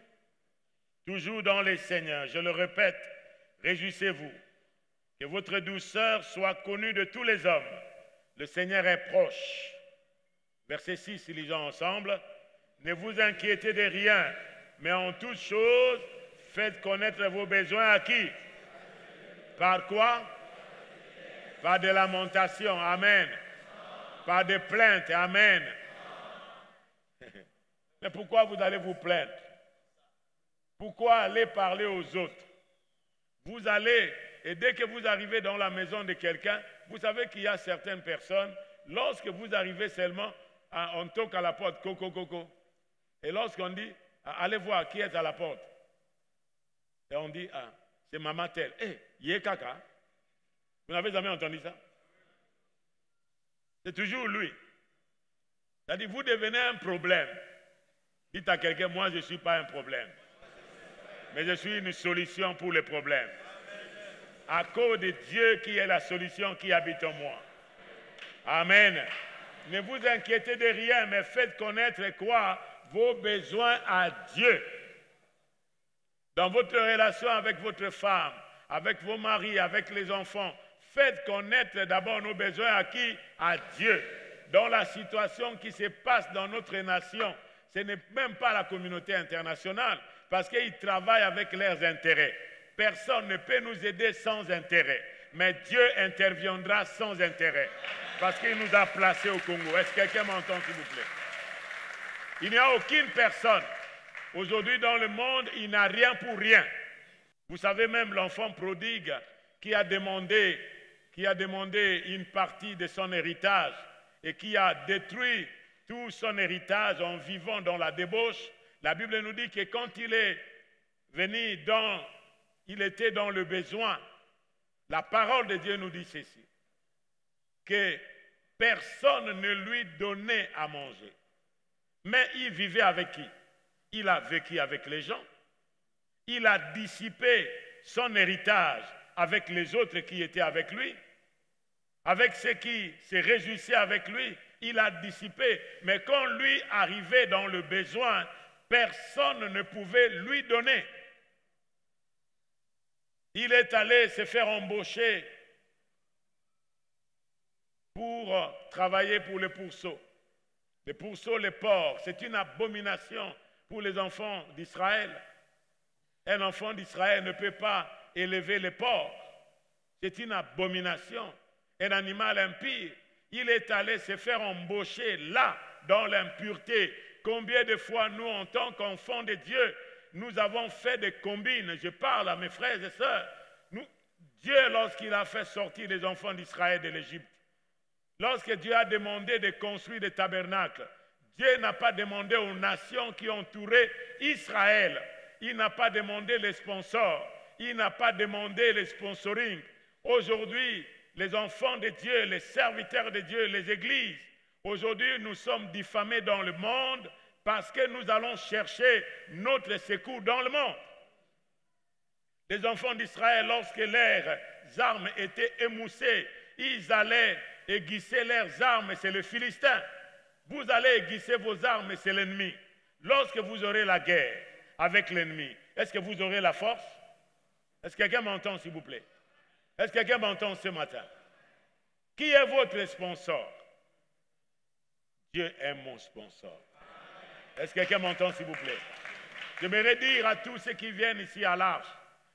toujours dans les Seigneurs. Je le répète, réjouissez-vous. Que votre douceur soit connue de tous les hommes. Le Seigneur est proche. Verset 6, lisons ensemble. Ne vous inquiétez de rien, mais en toutes choses, faites connaître vos besoins à qui? Par quoi? Par des lamentations, amen. Par des plaintes, amen. Mais pourquoi vous allez vous plaindre? Pourquoi aller parler aux autres? Vous allez, et dès que vous arrivez dans la maison de quelqu'un, vous savez qu'il y a certaines personnes, lorsque vous arrivez seulement, on toque à la porte, coco, coco. Et lorsqu'on dit, allez voir qui est à la porte. Et on dit, c'est maman telle. Yé kaka. Vous n'avez jamais entendu ça? C'est toujours lui. C'est-à-dire, vous devenez un problème. Dites à quelqu'un, moi je ne suis pas un problème. Mais je suis une solution pour les problèmes. À cause de Dieu qui est la solution qui habite en moi. Amen. Ne vous inquiétez de rien, mais faites connaître quoi? Vos besoins à Dieu. Dans votre relation avec votre femme, avec vos maris, avec les enfants, faites connaître d'abord nos besoins à qui? À Dieu. Dans la situation qui se passe dans notre nation, ce n'est même pas la communauté internationale, parce qu'ils travaillent avec leurs intérêts. Personne ne peut nous aider sans intérêt, mais Dieu interviendra sans intérêt, parce qu'il nous a placés au Congo. Est-ce que quelqu'un m'entend, s'il vous plaît? Il n'y a aucune personne. Aujourd'hui dans le monde, il n'a rien pour rien. Vous savez même l'enfant prodigue qui a demandé une partie de son héritage. et qui a détruit tout son héritage en vivant dans la débauche, la Bible nous dit que quand il est venu il était dans le besoin, la parole de Dieu nous dit ceci, que personne ne lui donnait à manger. Mais il vivait avec qui? Il a vécu avec les gens. Il a dissipé son héritage avec les autres qui étaient avec lui, avec ceux qui se réjouissaient avec lui. Il a dissipé. Mais quand lui arrivait dans le besoin, personne ne pouvait lui donner. Il est allé se faire embaucher pour travailler pour les pourceaux. Les pourceaux, les porcs, c'est une abomination pour les enfants d'Israël. Un enfant d'Israël ne peut pas élever les porcs. C'est une abomination. Un animal impur. Il est allé se faire embaucher là, dans l'impureté. Combien de fois nous, en tant qu'enfants de Dieu, nous avons fait des combines. Je parle à mes frères et sœurs. Dieu, lorsqu'il a fait sortir les enfants d'Israël de l'Égypte, lorsque Dieu a demandé de construire des tabernacles, Dieu n'a pas demandé aux nations qui entouraient Israël. Il n'a pas demandé les sponsors. Il n'a pas demandé les sponsoring. Aujourd'hui, les enfants de Dieu, les serviteurs de Dieu, les églises, aujourd'hui, nous sommes diffamés dans le monde parce que nous allons chercher notre secours dans le monde. Les enfants d'Israël, lorsque leurs armes étaient émoussées, ils allaient aiguiser leurs armes, c'est le Philistin. Vous allez aiguiser vos armes, c'est l'ennemi. Lorsque vous aurez la guerre avec l'ennemi, est-ce que vous aurez la force? Est-ce que quelqu'un m'entend, s'il vous plaît? Est-ce que quelqu'un m'entend ce matin? Qui est votre sponsor? Dieu est mon sponsor. Est-ce que quelqu'un m'entend, s'il vous plaît? J'aimerais dire à tous ceux qui viennent ici à l'Arche,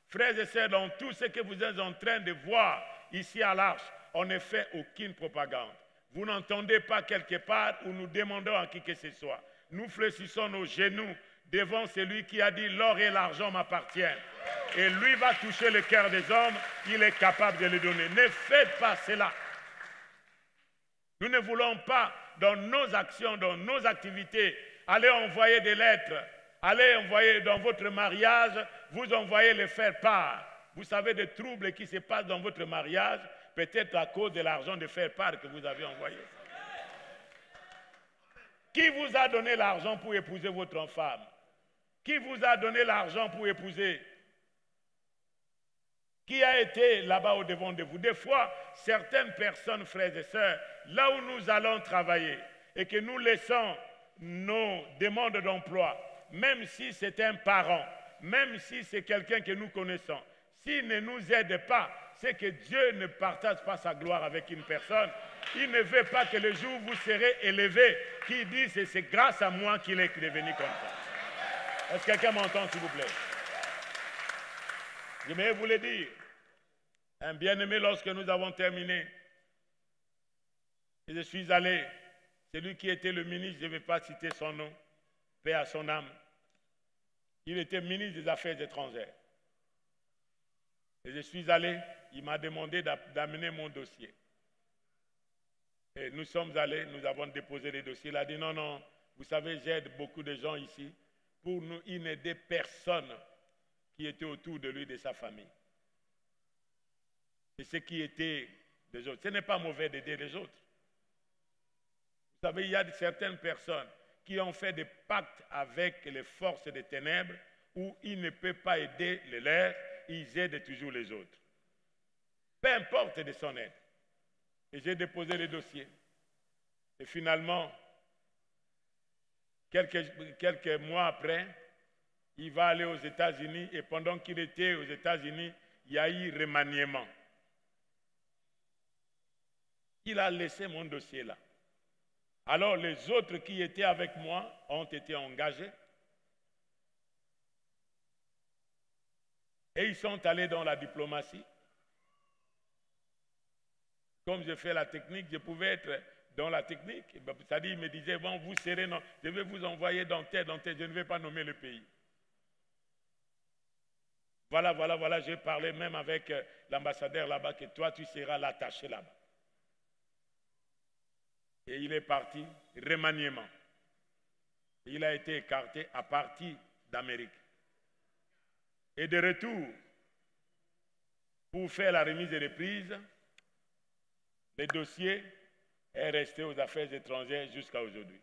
frères et sœurs, dans tout ce que vous êtes en train de voir ici à l'Arche, on ne fait aucune propagande. Vous n'entendez pas quelque part où nous demandons à qui que ce soit. Nous fléchissons nos genoux devant celui qui a dit « l'or et l'argent m'appartiennent ». Et lui va toucher le cœur des hommes, il est capable de les donner. Ne faites pas cela. Nous ne voulons pas, dans nos actions, dans nos activités, aller envoyer des lettres, aller envoyer dans votre mariage, vous envoyez les faire part. Vous savez des troubles qui se passent dans votre mariage, peut-être à cause de l'argent de faire part que vous avez envoyé. Qui vous a donné l'argent pour épouser votre femme? Qui vous a donné l'argent pour épouser? Qui a été là-bas au devant de vous? Des fois, certaines personnes, frères et sœurs, là où nous allons travailler et que nous laissons nos demandes d'emploi, même si c'est un parent, même si c'est quelqu'un que nous connaissons, s'il ne nous aide pas, c'est que Dieu ne partage pas sa gloire avec une personne. Il ne veut pas que le jour où vous serez élevé, qu'il dise c'est grâce à moi qu'il est devenu comme ça. Est-ce que quelqu'un m'entend, s'il vous plaît? Je vais vous le dire. Un bien-aimé, lorsque nous avons terminé, et je suis allé, celui qui était le ministre, je ne vais pas citer son nom, paix à son âme, il était ministre des Affaires étrangères. Et je suis allé, il m'a demandé d'amener mon dossier. Et nous sommes allés, nous avons déposé les dossiers. Il a dit non, non, vous savez, j'aide beaucoup de gens ici. Pour nous, il n'aidait personne qui était autour de lui, de sa famille. Et ce qui était des autres. Ce n'est pas mauvais d'aider les autres. Vous savez, il y a certaines personnes qui ont fait des pactes avec les forces des ténèbres où ils ne peuvent pas aider les leurs, ils aident toujours les autres. Peu importe de son aide. Et j'ai déposé les dossiers. Et finalement, quelques mois après, il va aller aux États-Unis et pendant qu'il était aux États-Unis, il y a eu remaniement. Il a laissé mon dossier là. Alors les autres qui étaient avec moi ont été engagés. Et ils sont allés dans la diplomatie. Comme je fais la technique, je pouvais être dans la technique. C'est-à-dire, il me disait, bon, vous serez, non, je vais vous envoyer dans tel, je ne vais pas nommer le pays. Voilà, j'ai parlé même avec l'ambassadeur là-bas, que toi, tu seras l'attaché là-bas. Et il est parti, remaniement. Il a été écarté à partir d'Amérique. Et de retour, pour faire la remise des reprises, le dossier est resté aux affaires étrangères jusqu'à aujourd'hui.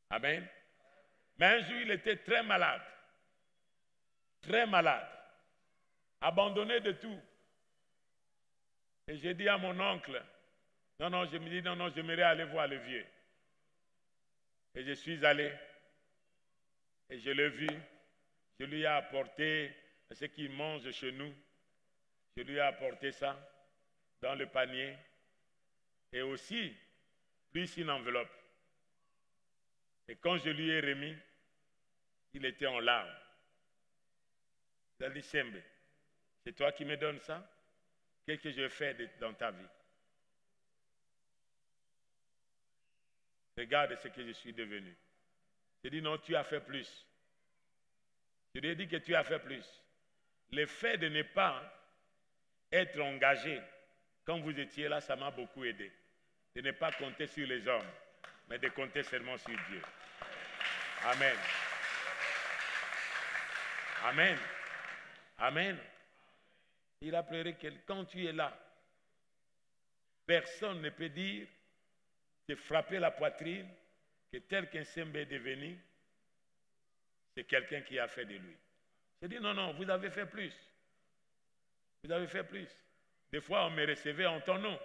Amen. Mais un jour, il était très malade, abandonné de tout. Et j'ai dit à mon oncle, non, je me dis, non, j'aimerais aller voir le vieux. Et je suis allé, et je l'ai vu, je lui ai apporté ce qu'il mange chez nous, je lui ai apporté ça dans le panier, et aussi, plus une enveloppe. Et quand je lui ai remis, il était en larmes. Il a dit, Sembe, c'est toi qui me donnes ça? Qu'est-ce que je fais dans ta vie? Regarde ce que je suis devenu. Je dis, non, tu as fait plus. Je lui ai dit que tu as fait plus. Le fait de ne pas être engagé quand vous étiez là, ça m'a beaucoup aidé. De ne pas compter sur les hommes, mais de compter seulement sur Dieu. Amen. Amen. Amen. Il a pleuré que quand tu es là, personne ne peut dire, te frapper la poitrine, que tel qu'un Sembe est devenu, c'est quelqu'un qui a fait de lui. J'ai dit, non, vous avez fait plus. Vous avez fait plus. Des fois, on me recevait en ton nom.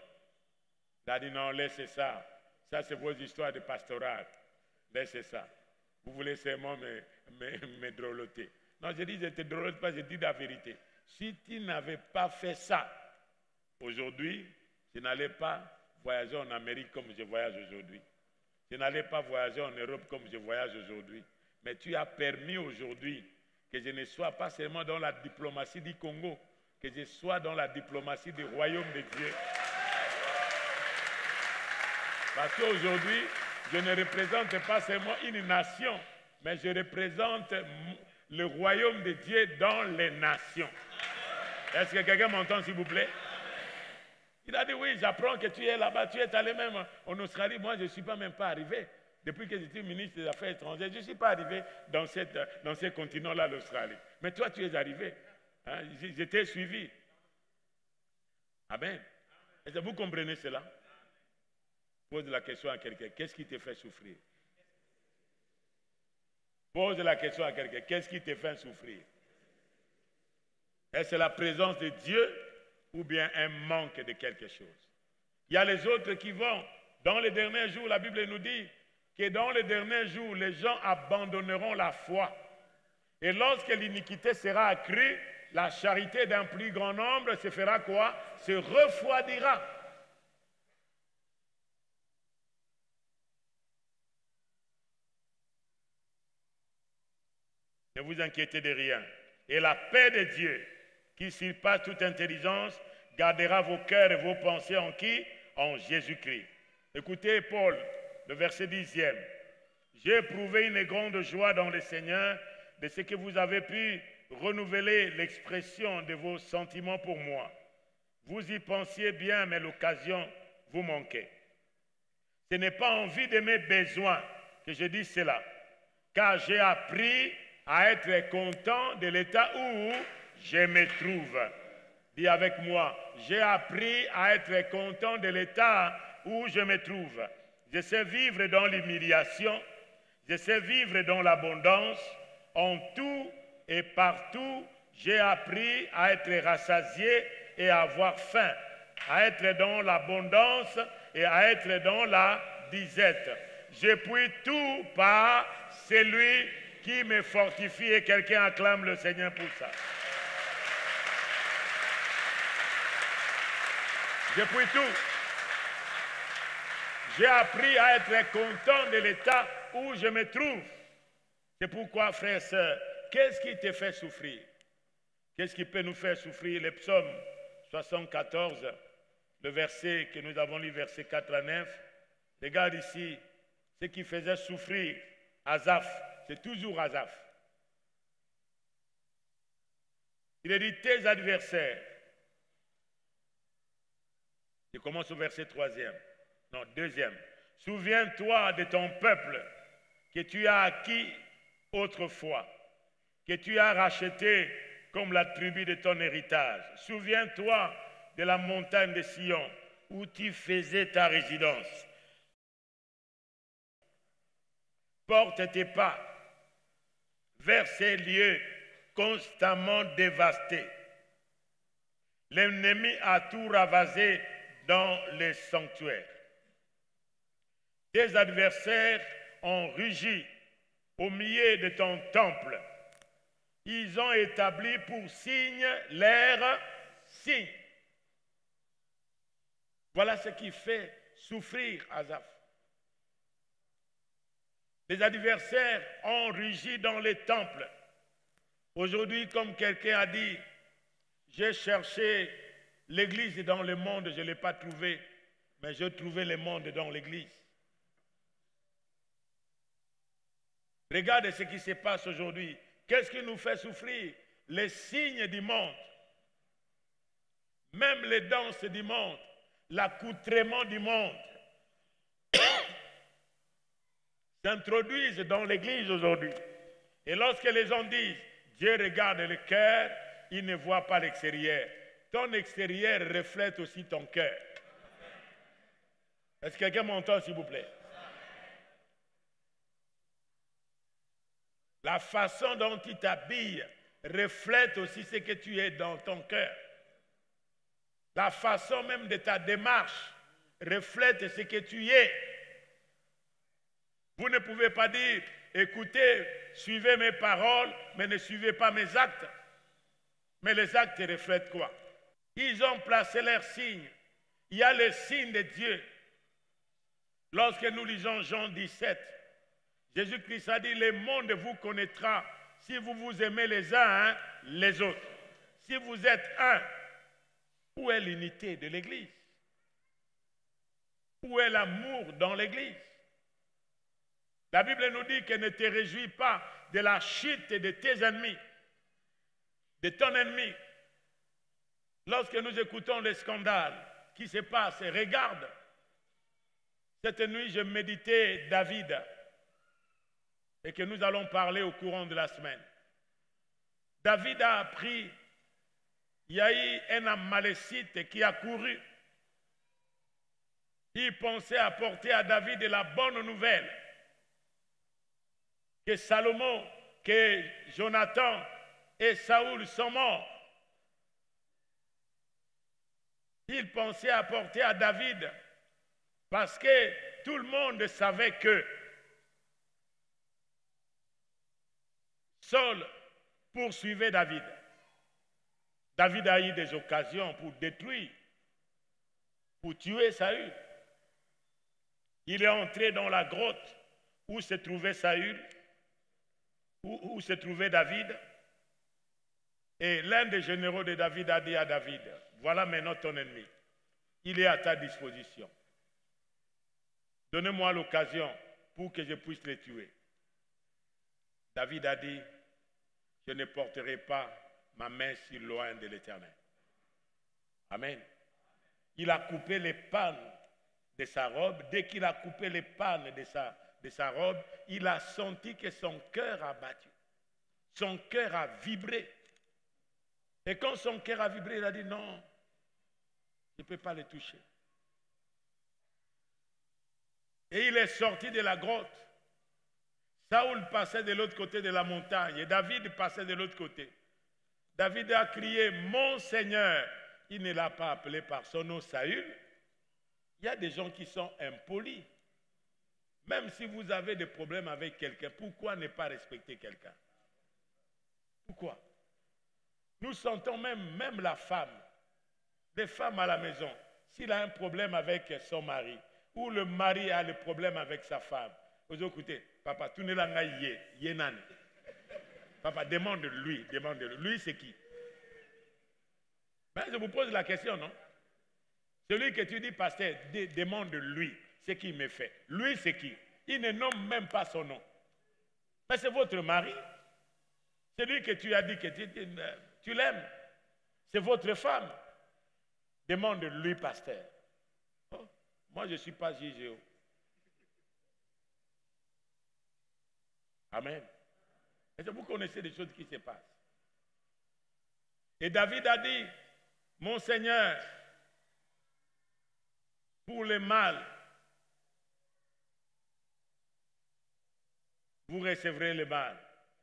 Il a dit, non, laissez ça. Ça, c'est vos histoires de pastorat. Laissez ça. Vous voulez seulement me drôloter. Non, je dis, je ne te drôlote pas, je dis la vérité. Si tu n'avais pas fait ça, aujourd'hui, je n'allais pas voyager en Amérique comme je voyage aujourd'hui. Je n'allais pas voyager en Europe comme je voyage aujourd'hui. Mais tu as permis aujourd'hui que je ne sois pas seulement dans la diplomatie du Congo, que je sois dans la diplomatie du royaume de Dieu. Parce qu'aujourd'hui, je ne représente pas seulement une nation, mais je représente le royaume de Dieu dans les nations. Est-ce que quelqu'un m'entend, s'il vous plaît? Il a dit, oui, j'apprends que tu es là-bas, tu es allé même en Australie. Moi, je ne suis pas même pas arrivé. Depuis que j'étais ministre des Affaires étrangères, je ne suis pas arrivé dans ce continent-là, l'Australie. Mais toi, tu es arrivé. Hein? Je t'ai suivi. Amen. Est-ce que vous comprenez cela? Pose la question à quelqu'un. Qu'est-ce qui te fait souffrir? Pose la question à quelqu'un. Qu'est-ce qui te fait souffrir? Est-ce la présence de Dieu ou bien un manque de quelque chose? Il y a les autres qui vont. Dans les derniers jours, la Bible nous dit que dans les derniers jours, les gens abandonneront la foi. Et lorsque l'iniquité sera accrue, la charité d'un plus grand nombre se fera quoi? Se refroidira. Ne vous inquiétez de rien. Et la paix de Dieu, qui surpasse toute intelligence, gardera vos cœurs et vos pensées en qui? En Jésus-Christ. Écoutez Paul, le verset 10e. J'ai éprouvé une grande joie dans le Seigneur de ce que vous avez pu renouveler l'expression de vos sentiments pour moi. Vous y pensiez bien, mais l'occasion vous manquait. Ce n'est pas en vue de mes besoins que je dis cela, car j'ai appris à être content de l'état où je me trouve. Dis avec moi, j'ai appris à être content de l'état où je me trouve. Je sais vivre dans l'humiliation, je sais vivre dans l'abondance. En tout et partout, j'ai appris à être rassasié et à avoir faim, à être dans l'abondance et à être dans la disette. Je puis tout par celui qui me fortifie, et quelqu'un acclame le Seigneur pour ça. Je puis tout. J'ai appris à être content de l'état où je me trouve. C'est pourquoi, frères et sœurs, qu'est-ce qui te fait souffrir? Qu'est-ce qui peut nous faire souffrir? Le psaume 74, le verset que nous avons lu, verset 4 à 9. Regarde ici, ce qui faisait souffrir Asaph, c'est toujours Asaph. Il a dit, tes adversaires Je commence au verset 3e. Non, 2e. Souviens-toi de ton peuple que tu as acquis autrefois, que tu as racheté comme la tribu de ton héritage. Souviens-toi de la montagne de Sion où tu faisais ta résidence. Porte tes pas vers ces lieux constamment dévastés. L'ennemi a tout ravagé dans les sanctuaires. Tes adversaires ont rugi au milieu de ton temple. Ils ont établi pour signe leur signe. Voilà ce qui fait souffrir Asaph. Les adversaires ont rugi dans les temples. Aujourd'hui, comme quelqu'un a dit, j'ai cherché l'église dans le monde, je ne l'ai pas trouvé, mais j'ai trouvé le monde dans l'église. Regardez ce qui se passe aujourd'hui. Qu'est-ce qui nous fait souffrir? Les signes du monde, même les danses du monde, l'accoutrement du monde s'introduisent dans l'église aujourd'hui. Et lorsque les gens disent, Dieu regarde le cœur, il ne voit pas l'extérieur. Ton extérieur reflète aussi ton cœur. Est-ce que quelqu'un m'entend, s'il vous plaît? La façon dont tu t'habilles reflète aussi ce que tu es dans ton cœur. La façon même de ta démarche reflète ce que tu es. Vous ne pouvez pas dire, écoutez, suivez mes paroles, mais ne suivez pas mes actes. Mais les actes reflètent quoi? Ils ont placé leurs signes. Il y a les signes de Dieu. Lorsque nous lisons Jean 17, Jésus-Christ a dit, le monde vous connaîtra si vous vous aimez les uns les autres. Si vous êtes un, où est l'unité de l'Église? Où est l'amour dans l'Église? La Bible nous dit que ne te réjouis pas de la chute de tes ennemis, de ton ennemi. Lorsque nous écoutons les scandales qui se passent, regarde. Cette nuit, je méditais David et que nous allons parler au courant de la semaine. David a appris, il y a eu un Amalécite qui a couru. Il pensait apporter à David la bonne nouvelle que Salomon, que Jonathan et Saoul sont morts. Il pensait apporter à David parce que tout le monde savait que Saul poursuivait David. David a eu des occasions pour détruire, pour tuer Saül. Il est entré dans la grotte où se trouvait Saül, où se trouvait David. Et l'un des généraux de David a dit à David, voilà maintenant ton ennemi. Il est à ta disposition. Donnez-moi l'occasion pour que je puisse le tuer. David a dit, je ne porterai pas ma main si loin de l'Éternel. Amen. Il a coupé les pannes de sa robe. Dès qu'il a coupé les pannes de sa robe, il a senti que son cœur a battu. Son cœur a vibré. Et quand son cœur a vibré, il a dit non, je ne peux pas le toucher. Et il est sorti de la grotte. Saoul passait de l'autre côté de la montagne et David passait de l'autre côté. David a crié, mon Seigneur. Il ne l'a pas appelé par son nom Saül. Il y a des gens qui sont impolis. Même si vous avez des problèmes avec quelqu'un, pourquoi ne pas respecter quelqu'un? Pourquoi? Nous sentons même la femme, des femmes à la maison, s'il a un problème avec son mari, ou le mari a le problème avec sa femme. Vous écoutez, papa, tu ne l'as pas yé. Papa, demande-lui. Lui, c'est qui? Ben, je vous pose la question, non? Celui que tu dis, pasteur, demande-lui ce qu'il me fait. Lui, c'est qui? Il ne nomme même pas son nom. Mais c'est votre mari. C'est lui que tu as dit que tu l'aimes. C'est votre femme. Demande-lui, pasteur. Moi, je ne suis pas JGO. Amen. Et vous connaissez des choses qui se passent. Et David a dit, mon Seigneur, pour le mal, vous recevrez le mal.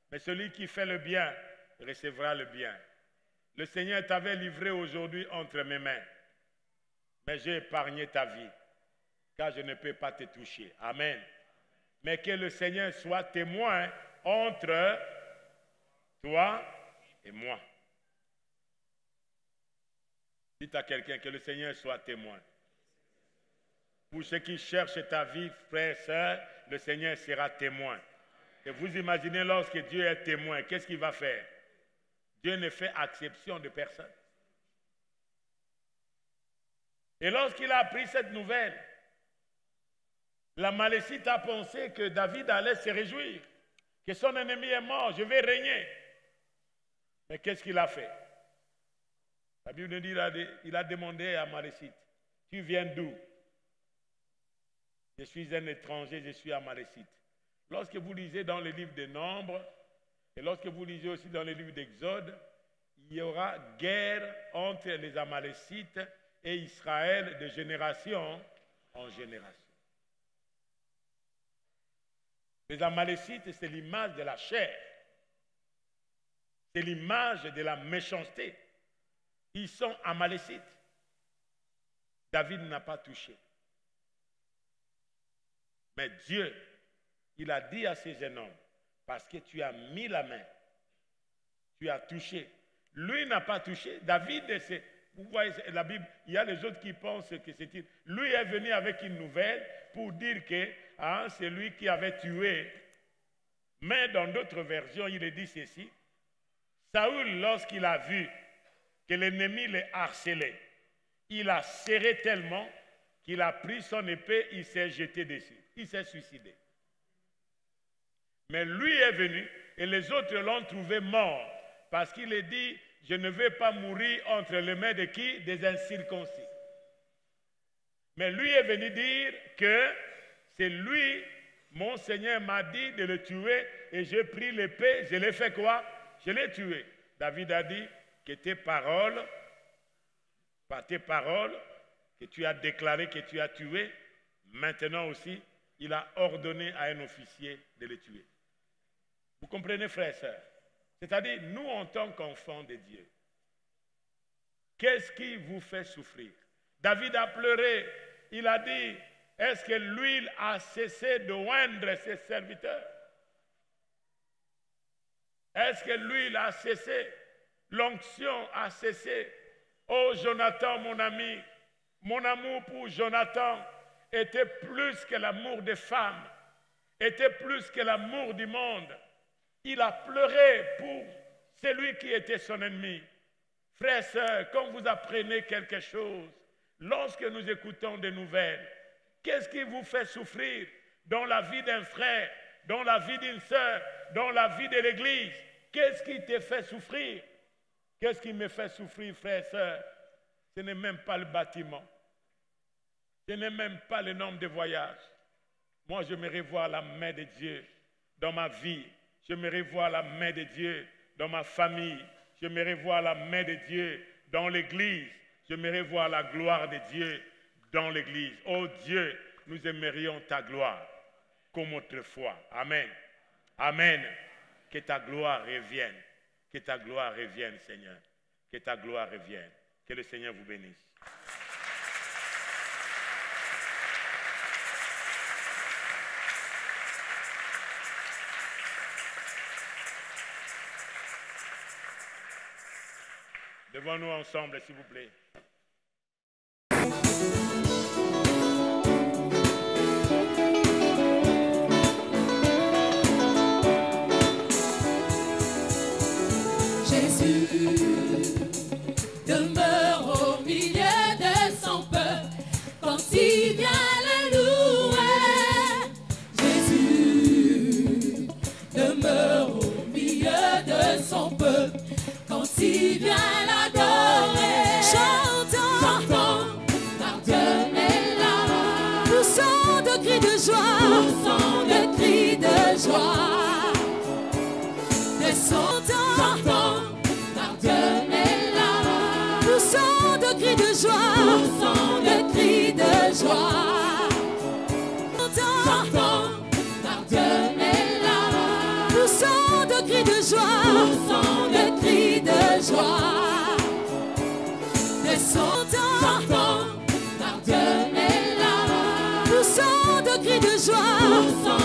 Mais celui qui fait le bien recevra le bien. Le Seigneur t'avait livré aujourd'hui entre mes mains. Mais j'ai épargné ta vie, car je ne peux pas te toucher. Amen. Mais que le Seigneur soit témoin entre toi et moi. Dites à quelqu'un que le Seigneur soit témoin. Pour ceux qui cherchent ta vie, frères et sœurs, le Seigneur sera témoin. Et vous imaginez lorsque Dieu est témoin, qu'est-ce qu'il va faire? Dieu ne fait exception de personne. Et lorsqu'il a appris cette nouvelle, l'Amalécite a pensé que David allait se réjouir, que son ennemi est mort, je vais régner. Mais qu'est-ce qu'il a fait? La Bible nous dit il a demandé à Amalécite, tu viens d'où? Je suis un étranger, je suis Amalécite. Lorsque vous lisez dans le livre des Nombres, et lorsque vous lisez aussi dans le livre d'Exode, il y aura guerre entre les Amalécites et Israël de génération en génération. Les Amalécites, c'est l'image de la chair. C'est l'image de la méchanceté. Ils sont Amalécites. David n'a pas touché. Mais Dieu, il a dit à ces jeunes hommes, parce que tu as mis la main, tu as touché. Lui n'a pas touché. David, vous voyez la Bible, il y a les autres qui pensent que c'est... Lui est venu avec une nouvelle pour dire que c'est lui qui avait tué. Mais dans d'autres versions, il est dit ceci. Saül, lorsqu'il a vu que l'ennemi le harcelait, il a serré tellement qu'il a pris son épée, il s'est jeté dessus. Il s'est suicidé. Mais lui est venu et les autres l'ont trouvé mort parce qu'il est dit, je ne vais pas mourir entre les mains de qui? Des incirconcis. Mais lui est venu dire que c'est lui, mon Seigneur m'a dit de le tuer et j'ai pris l'épée, je l'ai fait quoi? Je l'ai tué. David a dit que tes paroles, par tes paroles, que tu as déclaré que tu as tué, maintenant aussi, il a ordonné à un officier de le tuer. Vous comprenez, frères et sœurs? C'est-à-dire, nous, en tant qu'enfants de Dieu, qu'est-ce qui vous fait souffrir? David a pleuré. Il a dit, est-ce que l'huile a cessé de oindre ses serviteurs? Est-ce que l'huile a cessé? L'onction a cessé? Oh, Jonathan, mon ami, mon amour pour Jonathan était plus que l'amour des femmes, était plus que l'amour du monde. Il a pleuré pour celui qui était son ennemi. Frères et sœurs, quand vous apprenez quelque chose, lorsque nous écoutons des nouvelles, qu'est-ce qui vous fait souffrir dans la vie d'un frère, dans la vie d'une sœur, dans la vie de l'Église? Qu'est-ce qui te fait souffrir? Qu'est-ce qui me fait souffrir, frères et sœurs? Ce n'est même pas le bâtiment. Ce n'est même pas le nombre de voyages. Moi, j'aimerais voir la main de Dieu dans ma vie. J'aimerais voir la main de Dieu dans ma famille. J'aimerais voir la main de Dieu dans l'Église. J'aimerais voir la gloire de Dieu dans l'Église. Oh Dieu, nous aimerions ta gloire comme autrefois. Amen. Amen. Que ta gloire revienne. Que ta gloire revienne, Seigneur. Que ta gloire revienne. Que le Seigneur vous bénisse. Devant-nous ensemble, s'il vous plaît. Jésus demeure au milieu de son peuple quand il vient le louer. Jésus demeure au milieu de son peuple quand il vient l'adorer. J'entends par mes larmes, poussant de cris de joie, J'entends par mes larmes, poussant de cris de joie, J'entends par mes larmes, poussant de cris de joie,